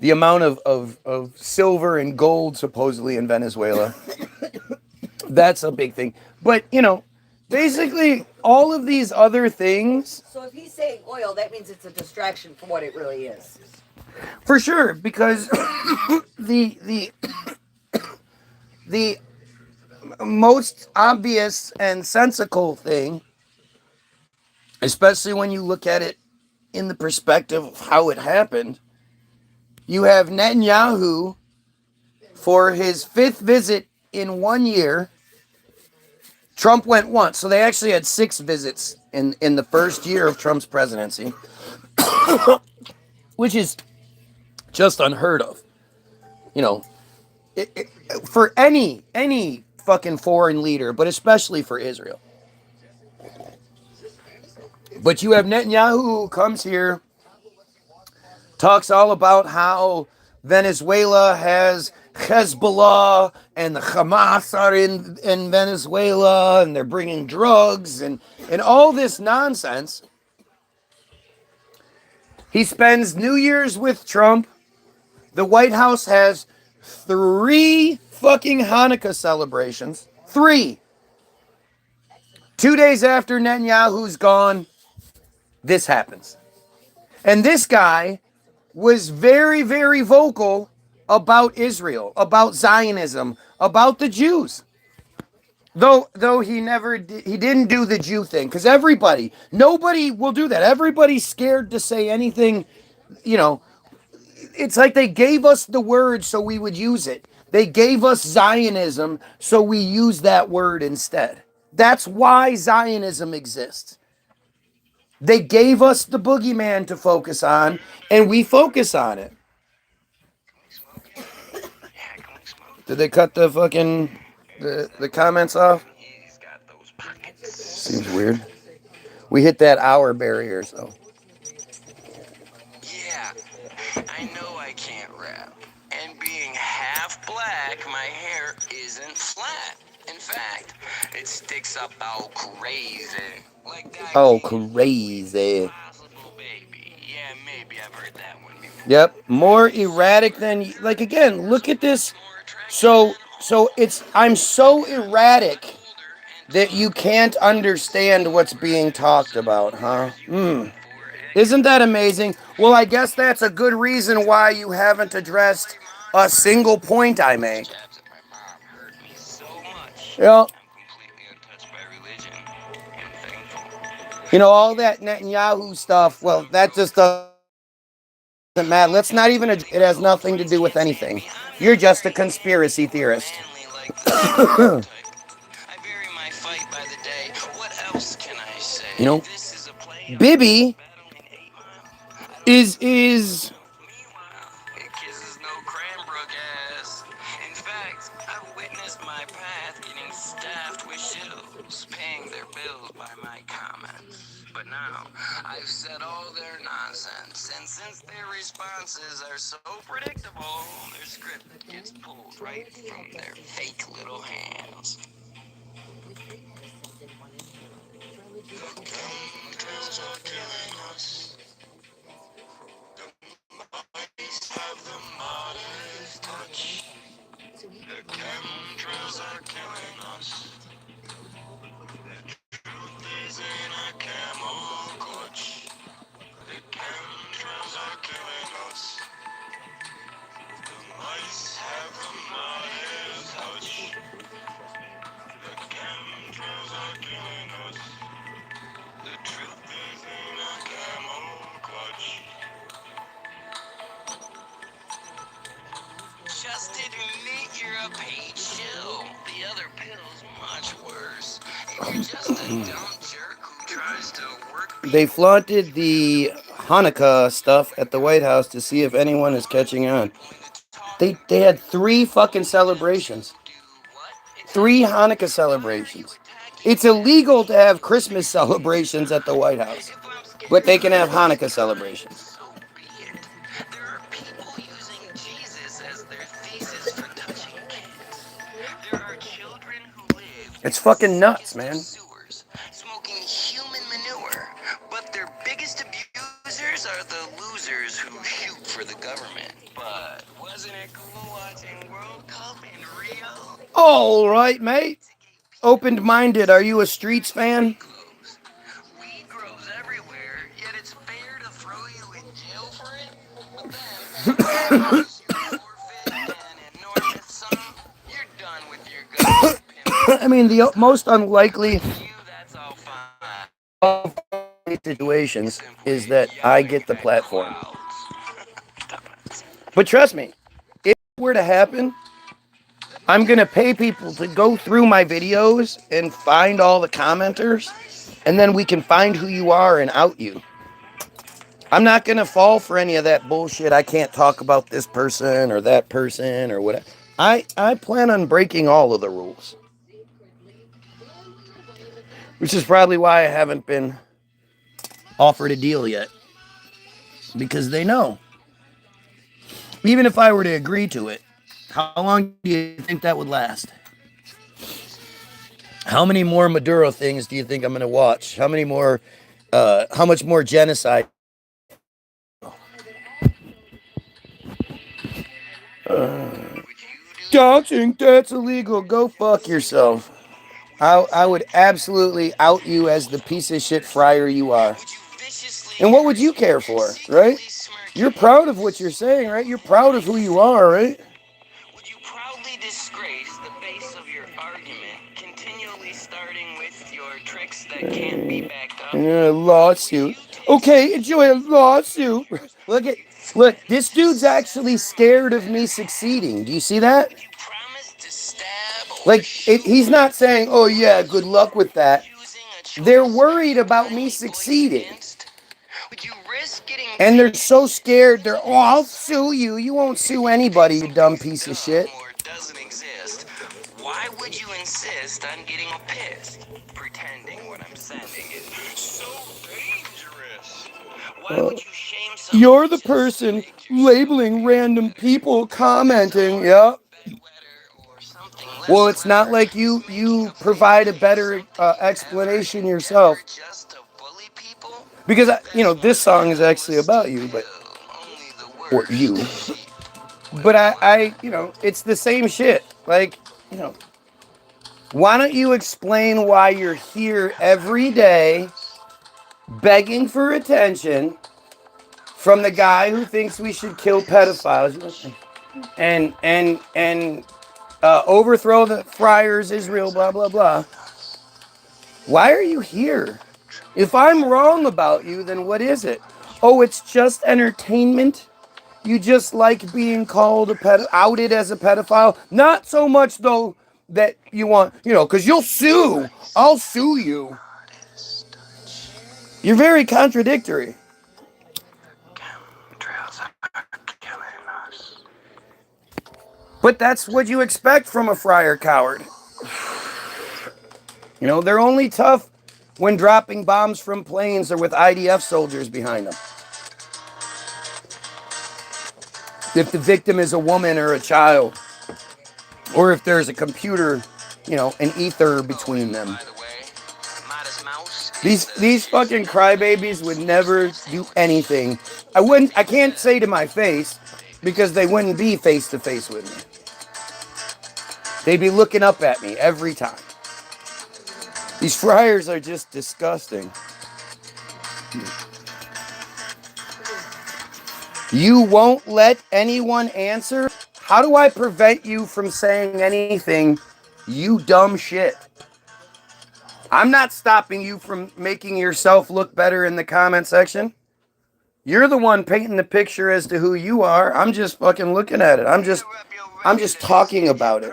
the amount of silver and gold supposedly in Venezuela, that's a big thing. But, basically all of these other things.
So if he's saying oil, that means it's a distraction from what it really is.
For sure, because the most obvious and sensical thing, especially when you look at it in the perspective of how it happened, you have Netanyahu for his 5th visit in 1 year. Trump went once, so they actually had 6 visits in the first year of Trump's presidency, which is just unheard of. For any fucking foreign leader, but especially for Israel. But you have Netanyahu who comes here, talks all about how Venezuela has Hezbollah and the Hamas are in Venezuela and they're bringing drugs and all this nonsense. He spends New Year's with Trump. The White House has 3 fucking Hanukkah celebrations. 3. 2 days after Netanyahu's gone, this happens. And this guy was very, very vocal about Israel, about Zionism, about the Jews. Though he didn't do the Jew thing, because nobody will do that. Everybody's scared to say anything, It's like they gave us the word so we would use it. They gave us Zionism so we use that word instead. That's why Zionism exists. They gave us the boogeyman to focus on, and we focus on it. Did they cut the fucking the comments off? Seems weird. We hit that hour barrier, so.
Yeah, I know I can't rap. And being half black, my hair isn't flat. In fact, it sticks up all crazy. Like that.
Oh, crazy.
Possible baby. Yeah, maybe I've heard that one before.
Yep, more erratic than, again, look at this. So So I'm so erratic that you can't understand what's being talked about, huh? Isn't that amazing? Well, I guess that's a good reason why you haven't addressed a single point I make. Yeah. You know, all that Netanyahu stuff, well, that just doesn't matter. Let's not even, it has nothing to do with anything. You're just a conspiracy theorist. You know, BIBI is
It kisses no Cranbrook ass. In fact, I've witnessed my path getting staffed with shills, paying their bills by my comments. But now, I've said all their nonsense, and since their responses are so predictable, their script gets pulled right from their fake little hands. Chemtrails are killing us. Mice have the modest touch. The chemtrails are killing us. The truth is in a camel clutch. The chemtrails are killing us. The mice have the modest touch. The chemtrails are killing us. The truth is in a camel clutch. Just admit you're a paid shill. The other pill's much worse. If you're just a dumb jerk who tries to work
they flaunted the Hanukkah stuff at the White House to see if anyone is catching on. They had 3 fucking celebrations. 3 Hanukkah celebrations. It's illegal to have Christmas celebrations at the White House, but they can have Hanukkah celebrations.
There are people using Jesus as their thesis for touching kids. There are children who live
It's fucking nuts, man.
sewers, smoking human manure. But their biggest abusers are the losers who shoot for the government. But wasn't it cool watching World Cup in Rio?
All right, mate. Open-minded. Are you a Streets fan?
Weed grows everywhere, yet it's fair to throw you in jail for it. But then, once you forfeit an enormous sum, you're done with your government pimp.
I mean, the most unlikely
You, that's all fine.
of situations is that I get the platform. But trust me, if it were to happen, I'm going to pay people to go through my videos and find all the commenters, and then we can find who you are and out you. I'm not going to fall for any of that bullshit. I can't talk about this person or that person or whatever. I plan on breaking all of the rules. Which is probably why I haven't been offered a deal yet. Because they know. Even if I were to agree to it, how long do you think that would last? How many more Maduro things do you think I'm going to watch? How much more genocide? Don't think that's illegal. Go fuck yourself. I would absolutely out you as the piece of shit friar you are. And what would you care for, right? You're proud of what you're saying, right? You're proud of who you are, right?
Would you proudly disgrace the base of your argument, continually starting with your tricks that can't be backed up?
A lawsuit. Okay, enjoy a lawsuit. Look, this dude's actually scared of me succeeding. Do you see that?
You promise to stab or
Like,
shoot
he's not saying, oh yeah, good luck with that.
using a choice
They're worried about me
blindly voiced
succeeding.
against? Would you risk getting
And they're so scared, oh, I'll sue you. You won't sue anybody, you dumb piece of shit.
or doesn't exist? Why would you insist on getting pissed? Pretending what I'm sending is so dangerous. Why would you shame someone
You're the
just
person
make yourself
labeling random people commenting, yeah.
bedwetter or something less
Well, it's not
clever?
like you provide a better explanation yourself.
Just to bully people?
Because, this song is actually about you, but,
Only the
or
worst.
you. But it's the same shit. Like, you know, why don't you explain why you're here every day begging for attention from the guy who thinks we should kill pedophiles and overthrow the friars, Israel, blah, blah, blah. Why are you here? If I'm wrong about you, then what is it? Oh, it's just entertainment? You just like being called outed as a pedophile? Not so much, though, that you want, because you'll sue. I'll sue you. You're very contradictory. But that's what you expect from a friar coward. They're only tough when dropping bombs from planes or with IDF soldiers behind them. If the victim is a woman or a child, or if there's a computer, an ether between them. These fucking crybabies would never do anything. I can't say to my face, because they wouldn't be face to face with me. They'd be looking up at me every time. These friars are just disgusting. You won't let anyone answer? How do I prevent you from saying anything, you dumb shit? I'm not stopping you from making yourself look better in the comment section. You're the one painting the picture as to who you are. I'm just fucking looking at it. I'm just talking about it.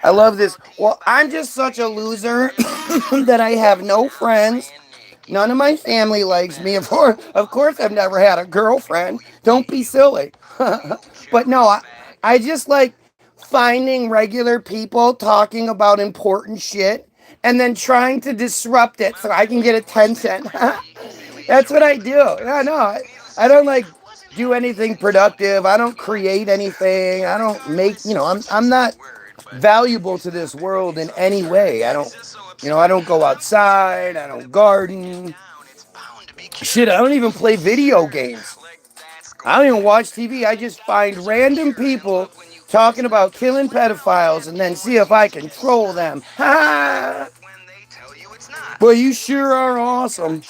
I love this. Well, I'm just such a loser that I have no friends. None of my family likes me. Of course, I've never had a girlfriend. Don't be silly. But no, I just like finding regular people talking about important shit and then trying to disrupt it so I can get attention. That's what I do. No, I don't like do anything productive. I don't create anything. I don't make, I'm not valuable to this world in any way. I don't go outside. I don't garden. Shit, I don't even play video games. I don't even watch TV. I just find random people talking about killing pedophiles and then see if I can troll them. Ha! Well, you sure are awesome.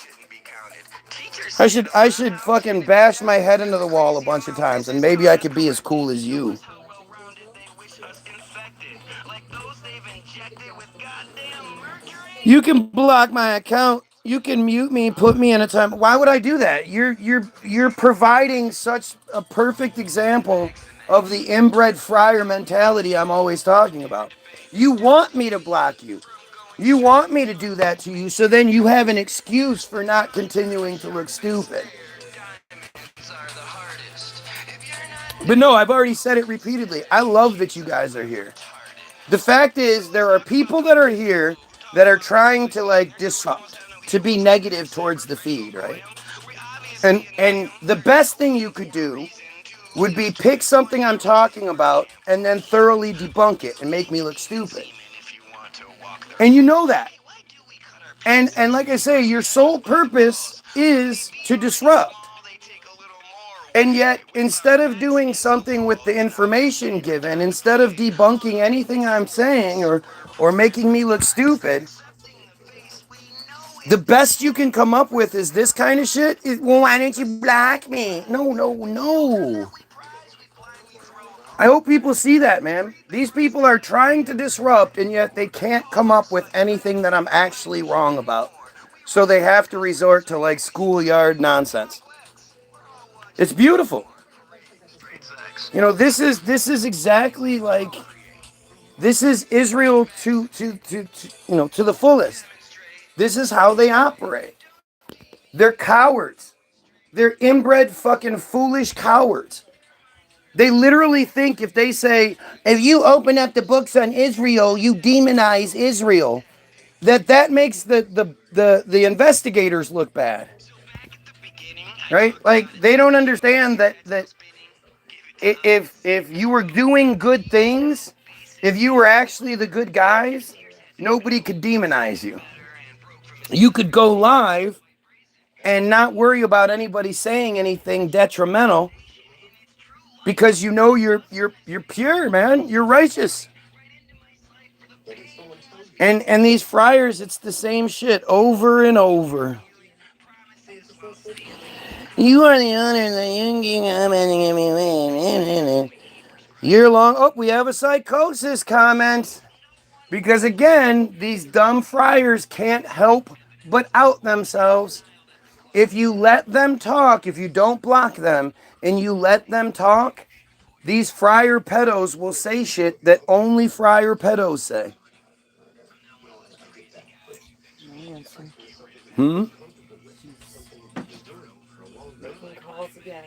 I should fucking bash my head into the wall a bunch of times and maybe I could be as cool as you. You can block my account. You can mute me, put me in a time. Why would I do that? You're providing such a perfect example of the inbred friar mentality I'm always talking about. You want me to block you. You want me to do that to you, so then you have an excuse for not continuing to look stupid. But no, I've already said it repeatedly. I love that you guys are here. The fact is, there are people that are here that are trying to disrupt, to be negative towards the feed, right? And the best thing you could do would be pick something I'm talking about and then thoroughly debunk it and make me look stupid. And you know that. And like I say, your sole purpose is to disrupt. And yet, instead of doing something with the information given, instead of debunking anything I'm saying or making me look stupid, the best you can come up with is this kind of shit. Well, why didn't you block me? No. I hope people see that, man. These people are trying to disrupt, and yet they can't come up with anything that I'm actually wrong about. So they have to resort to schoolyard nonsense. It's beautiful. This is exactly this is Israel to the fullest. This is how they operate. They're cowards. They're inbred fucking foolish cowards. They literally think if they say, if you open up the books on Israel, you demonize Israel, that makes the investigators look bad. Right? They don't understand that if you were doing good things, if you were actually the good guys, nobody could demonize you. You could go live and not worry about anybody saying anything detrimental because you know you're pure, man. You're righteous. And these friars, it's the same shit over and over. You are the owner of the year long. Oh, we have a psychosis comment. Because again, these dumb friars can't help but out themselves. If you let them talk, if you don't block them and you let them talk, these friar pedos will say shit that only friar pedos say. Hmm?
Making calls again.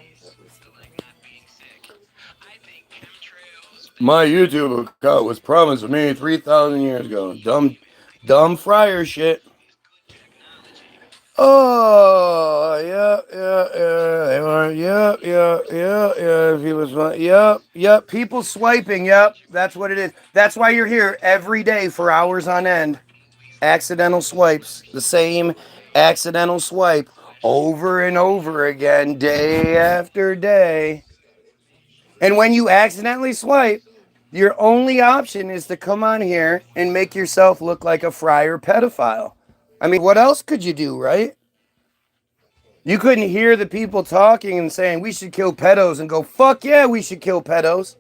My YouTube account was promised to me 3,000 years ago. Dumb friar shit. Oh, yeah. If he was, yep. People swiping, yep. That's what it is. That's why you're here every day for hours on end. Accidental swipes, the same accidental swipe over and over again, day after day. And when you accidentally swipe, your only option is to come on here and make yourself look like a friar pedophile. I mean, what else could you do, right? You couldn't hear the people talking and saying we should kill pedos and go, fuck yeah, we should kill pedos.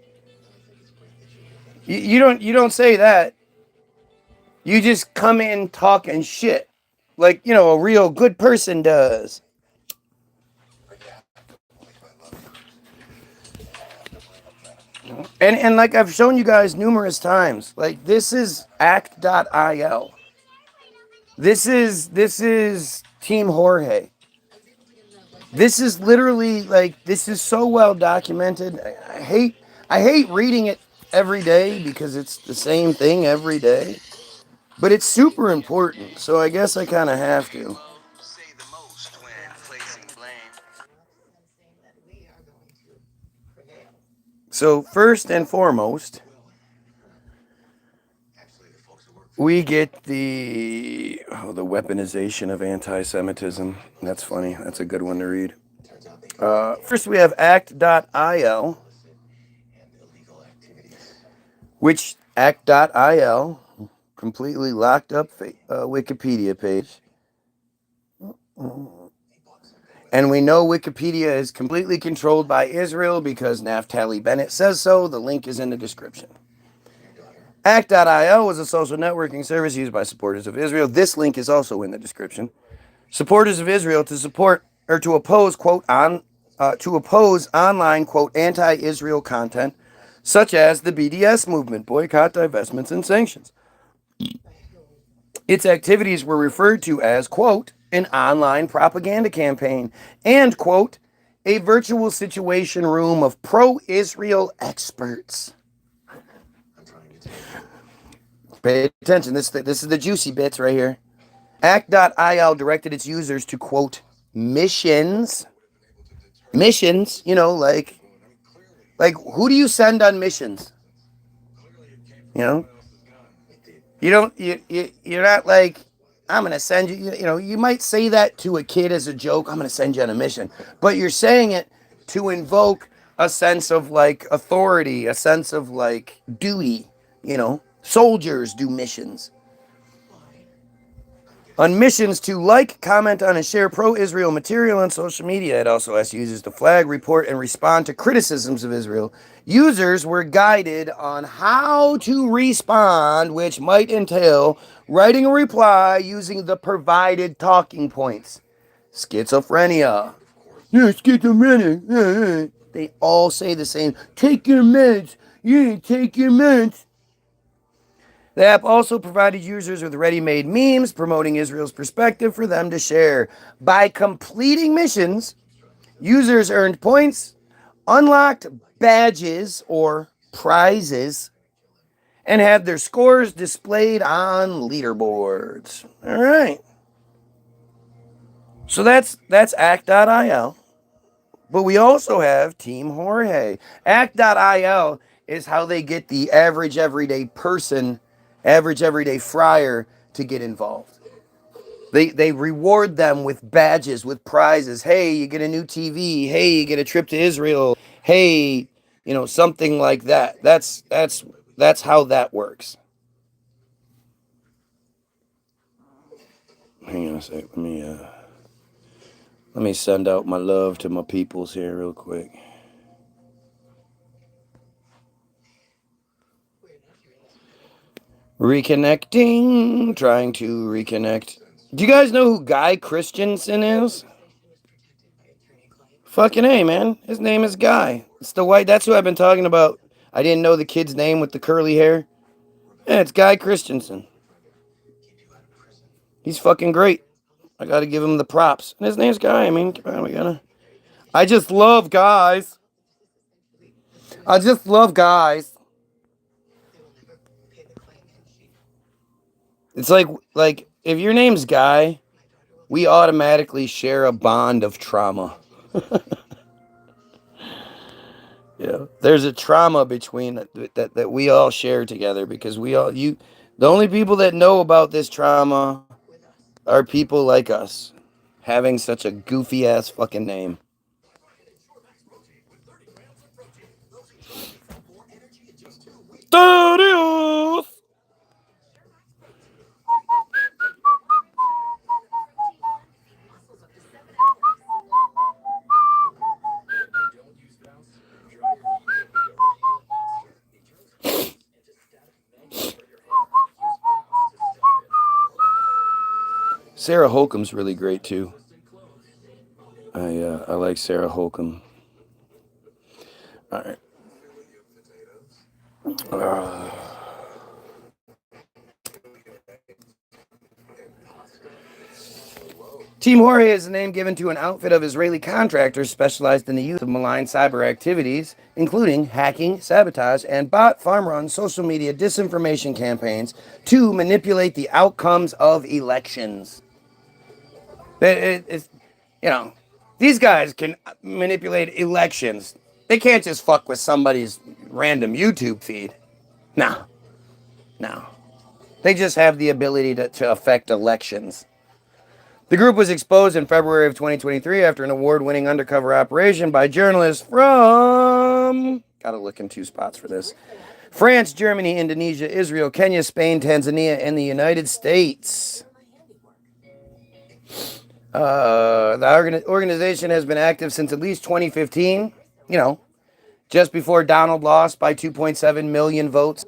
You don't say that. You just come in talking shit. Like, a real good person does. And like I've shown you guys numerous times, like this is act.il. This is Team Jorge. This is literally like this is so well documented. I hate reading it every day because it's the same thing every day. But it's super important, so I guess I kind of have to.
Say the most when placing blame.
So first and foremost, we get the weaponization of anti-Semitism. That's funny. That's a good one to read. First, we have act.il, which act.il, completely locked up Wikipedia page. And we know Wikipedia is completely controlled by Israel because Naftali Bennett says so. The link is in the description. Act.il was a social networking service used by supporters of Israel. This link is also in the description. Supporters of Israel to oppose online quote anti-Israel content, such as the BDS movement, boycott, divestments, and sanctions. Its activities were referred to as quote an online propaganda campaign and quote a virtual situation room of pro-Israel experts. Pay attention. This is the juicy bits right here. Act.il directed its users to, quote, missions. Missions, like who do you send on missions? You you're not like, I'm going to send you, you might say that to a kid as a joke. I'm going to send you on a mission. But you're saying it to invoke a sense of like authority, a sense of like duty, soldiers do missions. On missions to like, comment on, and share pro-Israel material on social media. It also asks users to flag, report, and respond to criticisms of Israel. Users were guided on how to respond, which might entail writing a reply using the provided talking points. Schizophrenia. Yeah, schizophrenic. They all say the same. Take your meds. Yeah, take your meds. The app also provided users with ready-made memes promoting Israel's perspective for them to share. By completing missions, users earned points, unlocked badges or prizes, and had their scores displayed on leaderboards. All right. So that's act.il. But we also have Team Jorge. Act.il is how they get the average everyday person, average everyday friar to get involved. They reward them with badges, with prizes. Hey, you get a new TV. Hey, you get a trip to Israel. Hey, something like that. That's how that works. Hang on a sec. Let me send out my love to my peoples here real quick. Reconnecting, trying to reconnect. Do you guys know who Guy Christensen is? Fucking A, man. His name is Guy. It's the white. That's who I've been talking about. I didn't know the kid's name with the curly hair. Yeah, it's Guy Christensen. He's fucking great. I gotta give him the props. And his name's Guy. I mean, come on, I just love guys. I just love guys. It's like if your name's Guy, we automatically share a bond of trauma. Yeah, there's a trauma between that we all share together because the only people that know about this trauma are people like us having such a goofy ass fucking name. Adios. Sarah Holcomb's really great too. I like Sarah Holcomb. All right. Team Jorge is the name given to an outfit of Israeli contractors specialized in the use of malign cyber activities, including hacking, sabotage, and bot farm-run social media disinformation campaigns to manipulate the outcomes of elections. It's, these guys can manipulate elections. They can't just fuck with somebody's random YouTube feed. No. They just have the ability to affect elections. The group was exposed in February of 2023 after an award-winning undercover operation by journalists from... Gotta look in two spots for this. France, Germany, Indonesia, Israel, Kenya, Spain, Tanzania, and the United States. The organization has been active since at least 2015, just before Donald lost by 2.7 million votes.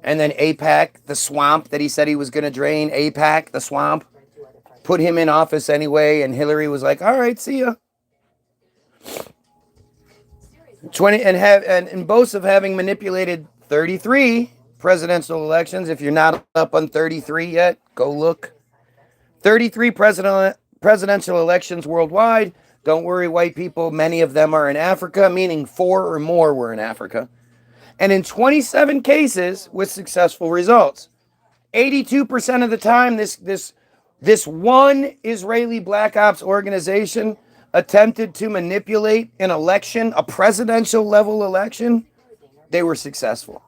And then AIPAC, the swamp that he said he was going to drain, AIPAC, the swamp, put him in office anyway, and Hillary was like, all right, see ya. 20 and boasts of having manipulated 33 presidential elections. If you're not up on 33 yet, go look. 33 presidential elections worldwide. Don't worry, white people, many of them are in Africa, meaning 4 or more were in Africa. And in 27 cases with successful results. 82% of the time, this one Israeli Black Ops organization attempted to manipulate an election, a presidential level election. They were successful.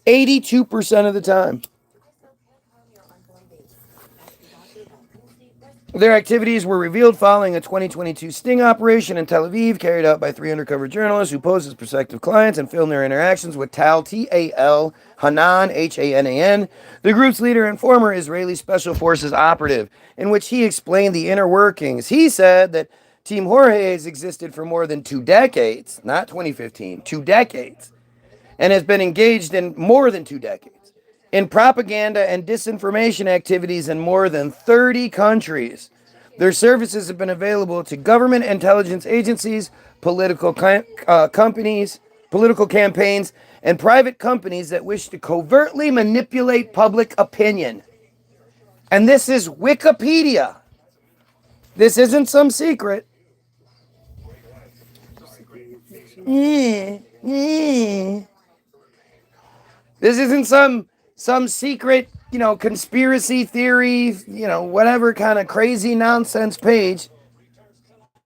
82% of the time. Their activities were revealed following a 2022 sting operation in Tel Aviv carried out by 3 undercover journalists who posed as prospective clients and filmed their interactions with Tal, T-A-L, Hanan, H-A-N-A-N, the group's leader and former Israeli Special Forces operative, in which he explained the inner workings. He said that Team Jorge has existed for more than 2 decades, not 2015, 2 decades, and has been engaged in more than 2 decades in propaganda and disinformation activities in more than 30 countries. Their services have been available to government intelligence agencies, political companies, political campaigns, and private companies that wish to covertly manipulate public opinion. And this is Wikipedia. This isn't some secret. This isn't some secret, conspiracy theory, whatever kind of crazy nonsense page.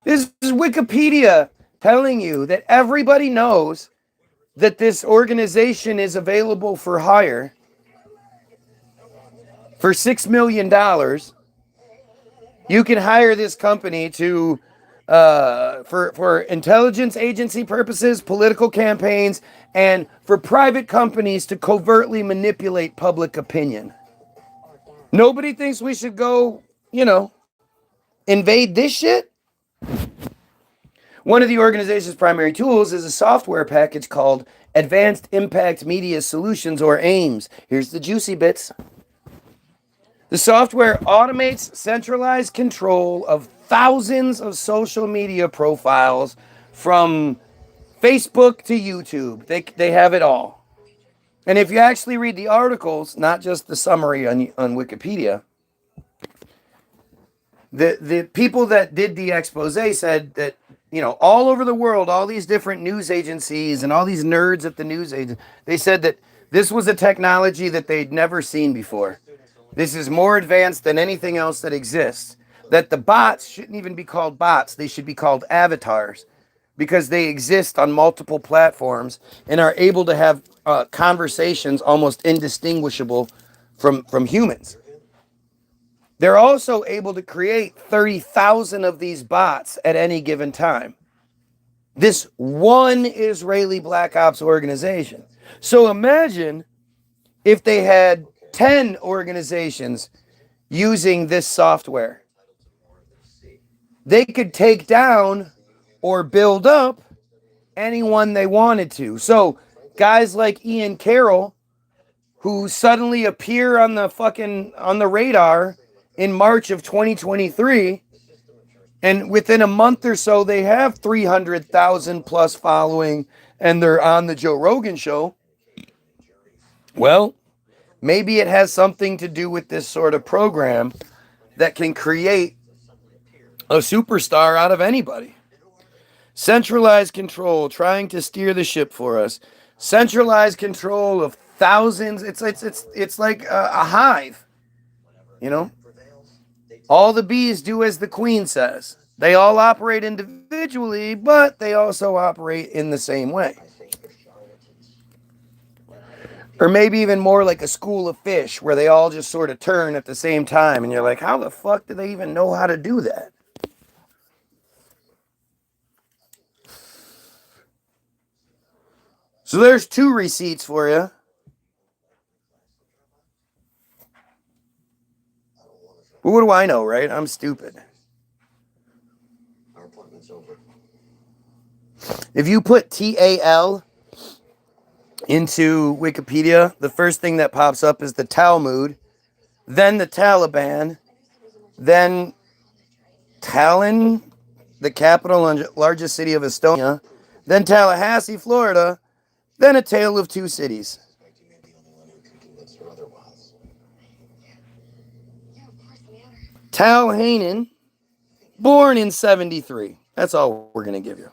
This is Wikipedia telling you that everybody knows that this organization is available for hire for $6 million. You can hire this company to for intelligence agency purposes, political campaigns, and for private companies to covertly manipulate public opinion. Nobody thinks we should go, invade this shit. One of the organization's primary tools is a software package called Advanced Impact Media Solutions, or AIMS. Here's the juicy bits. The software automates centralized control of thousands of social media profiles from Facebook to YouTube. They have it all. And if you actually read the articles, not just the summary on Wikipedia, the people that did the expose said that, all over the world, all these different news agencies and all these nerds at the news agencies, they said that this was a technology that they'd never seen before. This is more advanced than anything else that exists. That the bots shouldn't even be called bots. They should be called avatars, because they exist on multiple platforms and are able to have conversations almost indistinguishable from humans. They're also able to create 30,000 of these bots at any given time. This one Israeli Black Ops organization. So imagine if they had 10 organizations using this software. They could take down or build up anyone they wanted to. So guys like Ian Carroll, who suddenly appear on the radar in March of 2023, and within a month or so they have 300,000 plus following, and they're on the Joe Rogan show. Well, maybe it has something to do with this sort of program that can create a superstar out of anybody. Centralized control, trying to steer the ship for us. Centralized control of thousands. It's like a hive, All the bees do as the queen says. They all operate individually, but they also operate in the same way. Or maybe even more like a school of fish, where they all just sort of turn at the same time, and you're like, how the fuck do they even know how to do that? So there's 2 receipts for you. But what do I know, right? I'm stupid. Our appointment's over. If you put TAL into Wikipedia, the first thing that pops up is the Talmud, then the Taliban, then Tallinn, the capital and largest city of Estonia, then Tallahassee, Florida, then A Tale of Two Cities. Tal Hanen, born in 73. That's all we're going to give you.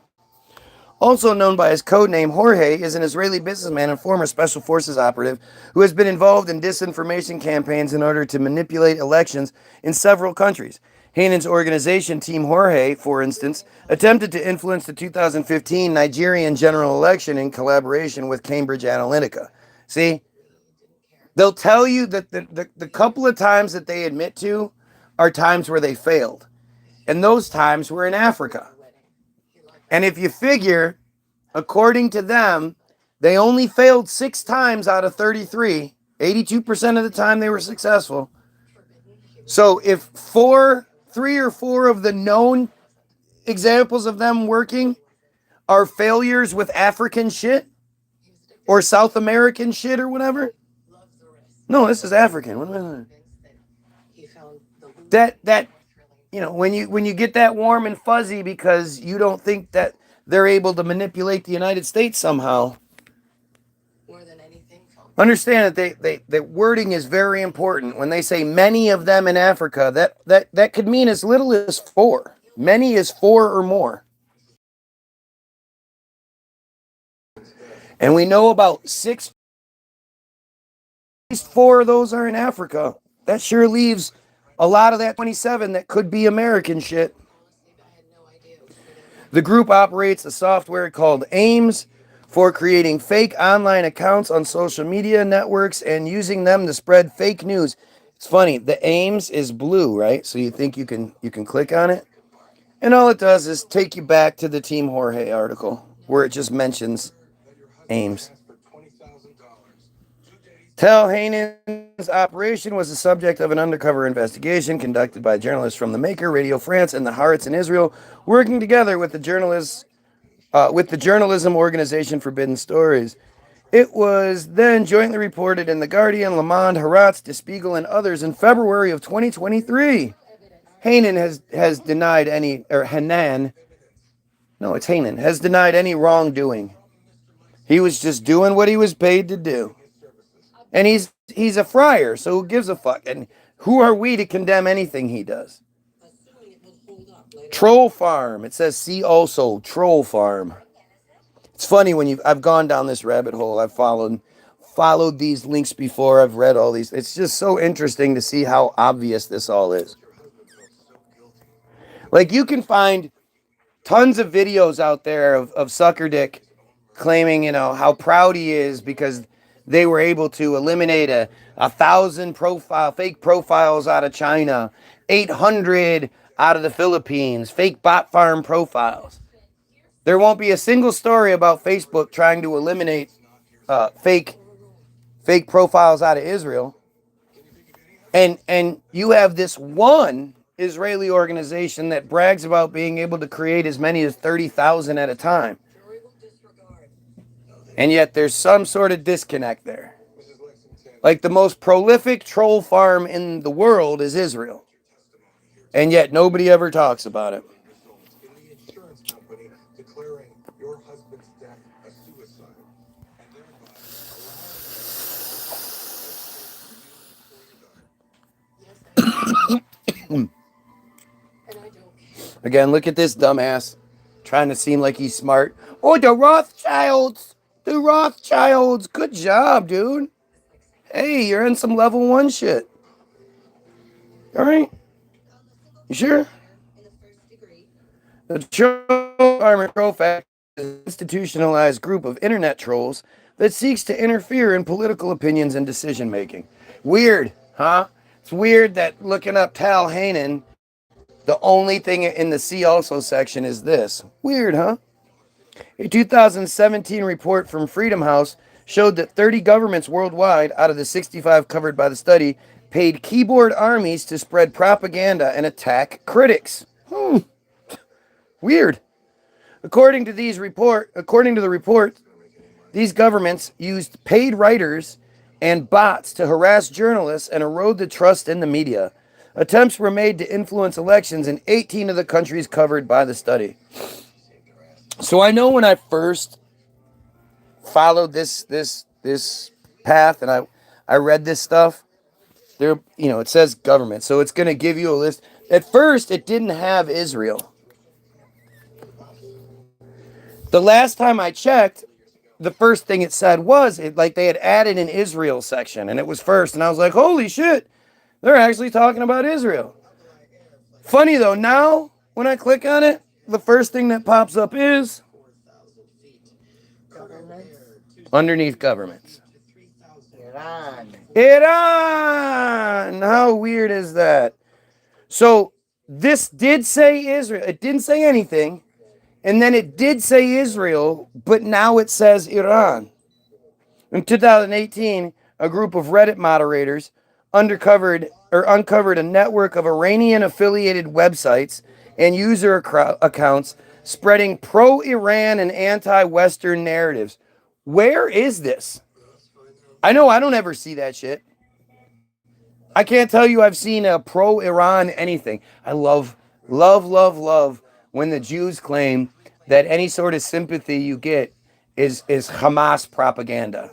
Also known by his codename Jorge, is an Israeli businessman and former special forces operative who has been involved in disinformation campaigns in order to manipulate elections in several countries. Hanen's organization, Team Jorge, for instance, attempted to influence the 2015 Nigerian general election in collaboration with Cambridge Analytica. See, they'll tell you that the couple of times that they admit to are times where they failed. And those times were in Africa. And if you figure, according to them, they only failed 6 times out of 33. 82% of the time they were successful. So if 3 or 4 of the known examples of them working are failures with African shit or South American shit or whatever. No, this is African. That when you get that warm and fuzzy because you don't think that they're able to manipulate the United States somehow. Understand that the wording is very important. When they say many of them in Africa, that could mean as little as 4. Many is 4 or more. And we know about 6, at least 4 of those are in Africa. That sure leaves a lot of that 27 that could be American shit. The group operates a software called AIMS for creating fake online accounts on social media networks and using them to spread fake news. It's funny, the AIMS is blue, right? So you think you can click on it. And all it does is take you back to the Team Jorge article where it just mentions Ames. Tal Hainan's operation was the subject of an undercover investigation conducted by journalists from the Maker, Radio France, and the Haaretz in Israel, working together with the journalism organization Forbidden Stories. It was then jointly reported in The Guardian, Le Monde, Haaretz, Der Spiegel, and others in February of 2023. Hainan has denied any, or Hanan, no, it's Hainan, has denied any wrongdoing. He was just doing what he was paid to do. And he's a friar, so who gives a fuck? And who are we to condemn anything he does? Troll Farm. It says see also Troll Farm. It's funny when I've gone down this rabbit hole. I've followed these links before. I've read all these. It's just so interesting to see how obvious this all is. Like, you can find tons of videos out there of Sucker Dick claiming, how proud he is because they were able to eliminate 1,000 fake profiles out of China, 800 out of the Philippines, fake bot farm profiles. There won't be a single story about Facebook trying to eliminate fake profiles out of Israel. And you have this one Israeli organization that brags about being able to create as many as 30,000 at a time. And yet there's some sort of disconnect there. Like, the most prolific troll farm in the world is Israel. And yet nobody ever talks about it. Again, look at this dumbass trying to seem like he's smart. Oh, the Rothschilds. The Rothschilds. Good job, dude. Hey, you're in some level 1 shit. All right? You sure? The Troll Farm Troll Factory is an institutionalized group of internet trolls that seeks to interfere in political opinions and decision making. Weird, huh? It's weird that looking up Tal Hainan, the only thing in the See Also section is this. Weird, huh? A 2017 report from Freedom House showed that 30 governments worldwide, out of the 65 covered by the study, paid keyboard armies to spread propaganda and attack critics. Weird. According to the report, these governments used paid writers and bots to harass journalists and erode the trust in the media. Attempts were made to influence elections in 18 of the countries covered by the study. So I know when I first followed this path and I read this stuff, there, it says government, so it's going to give you a list. At first, it didn't have Israel. The last time I checked, the first thing it said was they had added an Israel section, and it was first, and I was like, holy shit, they're actually talking about Israel. Funny though, now when I click on it, the first thing that pops up is underneath governments. Iran! How weird is that? So this did say Israel. It didn't say anything. And then it did say Israel, but now it says Iran. In 2018, a group of Reddit moderators uncovered a network of Iranian-affiliated websites and user accounts spreading pro-Iran and anti-Western narratives. Where is this? I know I don't ever see that shit. I can't tell you I've seen a pro-Iran anything. I love when the Jews claim that any sort of sympathy you get is Hamas propaganda.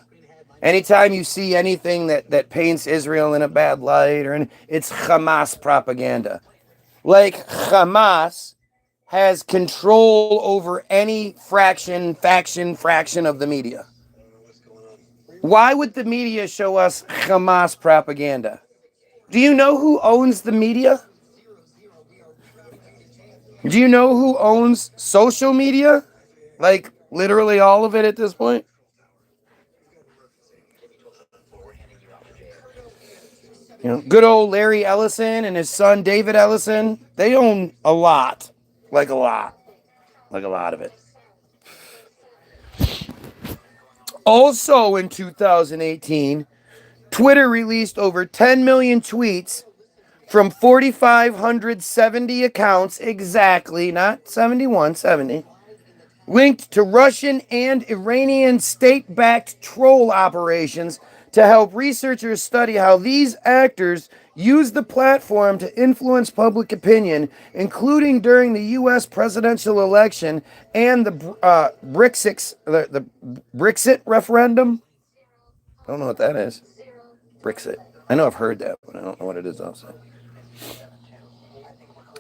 Anytime you see anything that paints Israel in a bad light, it's Hamas propaganda. Like Hamas has control over any faction of the media. Why would the media show us Hamas propaganda? Do you know who owns the media? Do you know who owns social media? Like, literally all of it at this point? Good old Larry Ellison and his son David Ellison, they own a lot. Like a lot. Like a lot of it. Also in 2018, Twitter released over 10 million tweets from 4,570 accounts exactly, not 71, 70, linked to Russian and Iranian state-backed troll operations to help researchers study how these actors use the platform to influence public opinion, including during the U.S. presidential election and the Brexit referendum. I don't know what that is. Brexit. I know I've heard that, but I don't know what it is outside.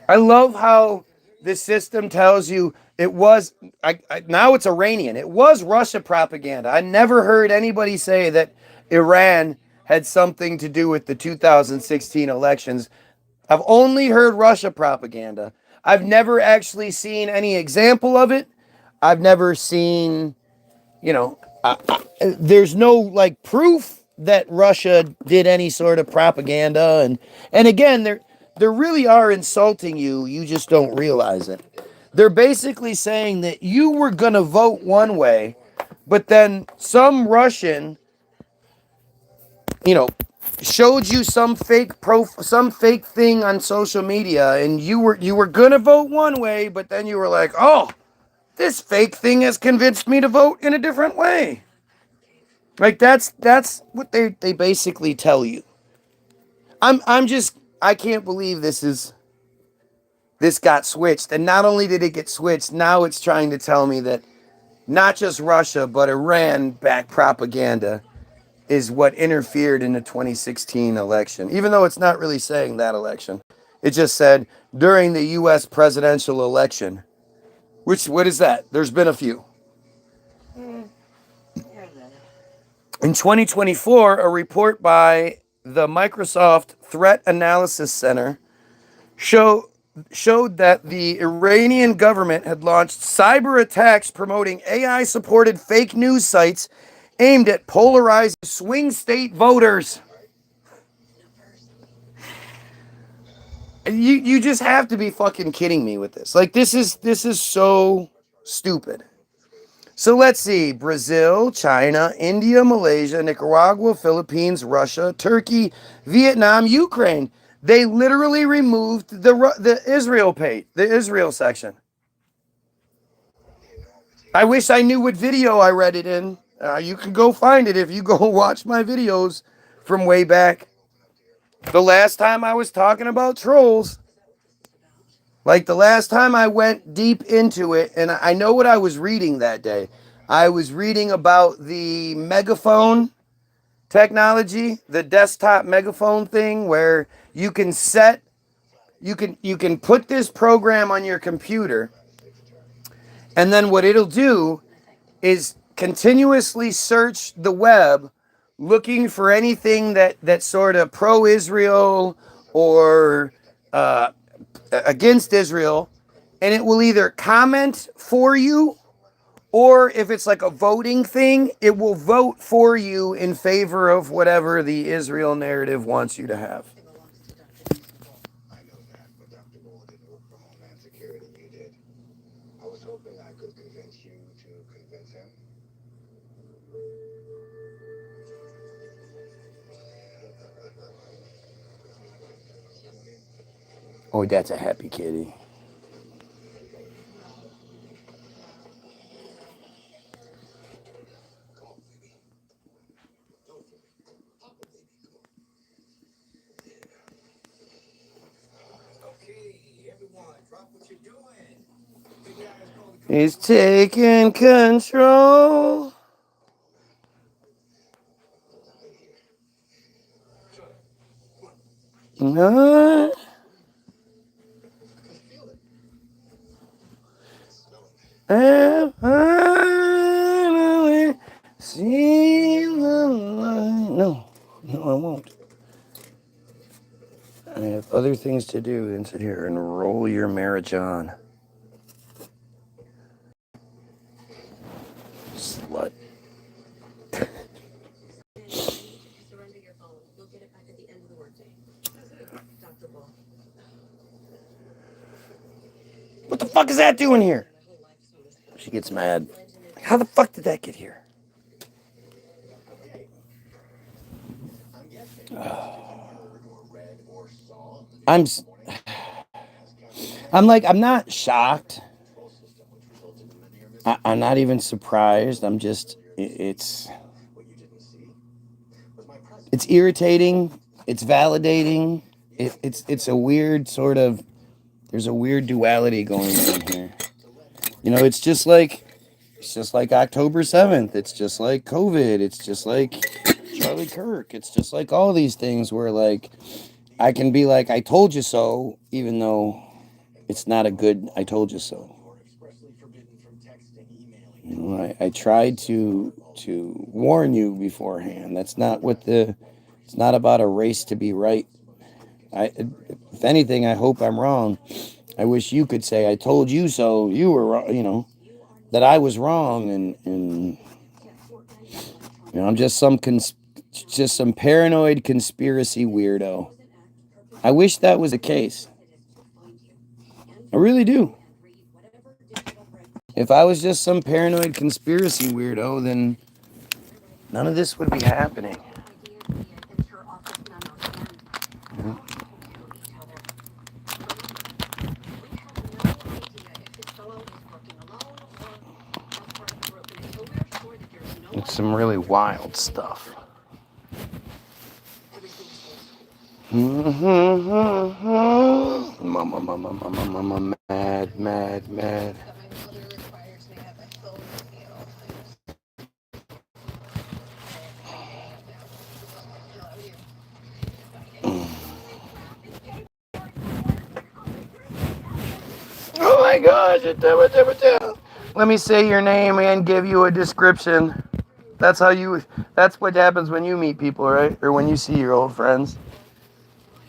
I love how this system tells you it was, now it's Iranian. It was Russia propaganda. I never heard anybody say that Iran had something to do with the 2016 elections. I've only heard Russia propaganda. I've never actually seen any example of it. I've never seen, you know, there's no like proof that Russia did any sort of propaganda, and again, they really are insulting you. You just don't realize it. They're basically saying that you were gonna vote one way, but then some Russian, you know, showed you some fake thing on social media, and you were gonna vote one way, but then you were like, oh, this fake thing has convinced me to vote in a different way. Like that's what they basically tell you. I can't believe this got switched. And not only did it get switched, now it's trying to tell me that not just Russia, but Iran backed propaganda is what interfered in the 2016 election. Even though it's not really saying that election. It just said during the US presidential election. What is that? There's been a few. In 2024, a report by the Microsoft Threat Analysis Center showed that the Iranian government had launched cyber attacks promoting AI-supported fake news sites aimed at polarizing swing state voters. You just have to be fucking kidding me with this. Like this is so stupid. So let's see, Brazil, China, India, Malaysia, Nicaragua, Philippines, Russia, Turkey, Vietnam, Ukraine. They literally removed the Israel page, the Israel section. I wish I knew what video I read it in. You can go find it if you go watch my videos from way back. The last time I was talking about trolls, like the last time I went deep into it, and I know what I was reading that day. I was reading about the megaphone technology, the desktop megaphone thing where you can put this program on your computer, and then what it'll do is continuously search the web looking for anything that sort of pro-Israel or against Israel, and it will either comment for you, or if it's like a voting thing, it will vote for you in favor of whatever the Israel narrative wants you to have. Oh, that's a happy kitty. He's taking control. No. I finally see the light. No, I won't. I have other things to do than sit here and roll your marriage on. Slut. What the fuck is that doing here? She gets mad. How the fuck did that get here? I'm not shocked. I'm not even surprised. I'm just, it's irritating. It's validating. It's a weird sort of, there's a weird duality going on here. You know, it's just like October 7th. It's just like COVID. It's just like Charlie Kirk. It's just like all these things where, like, I can be like, I told you so, even though it's not a good I told you so. You know, I tried to warn you beforehand. That's not what it's not about a race to be right. If anything, I hope I'm wrong. I wish you could say, I told you so, you were wrong, you know, that I was wrong, and you know, I'm just some paranoid conspiracy weirdo. I wish that was the case. I really do. If I was just some paranoid conspiracy weirdo, then none of this would be happening. Yeah. It's some really wild stuff. Mama, mad. Oh my gosh, let me say your name and give you a description. That's what happens when you meet people, right? Or when you see your old friends.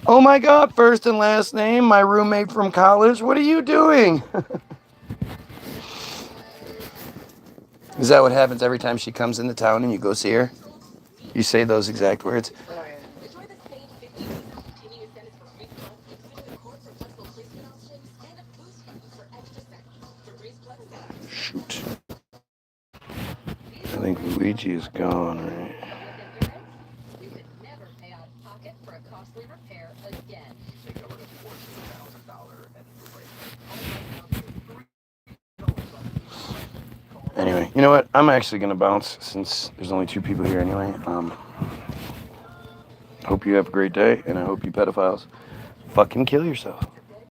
Oh my God, first and last name, my roommate from college. What are you doing? Is that what happens every time she comes into town and you go see her? You say those exact words? Shoot. I think Luigi is gone, right? Anyway, you know what? I'm actually going to bounce since there's only 2 people here anyway. Hope you have a great day, and I hope you pedophiles fucking kill yourself.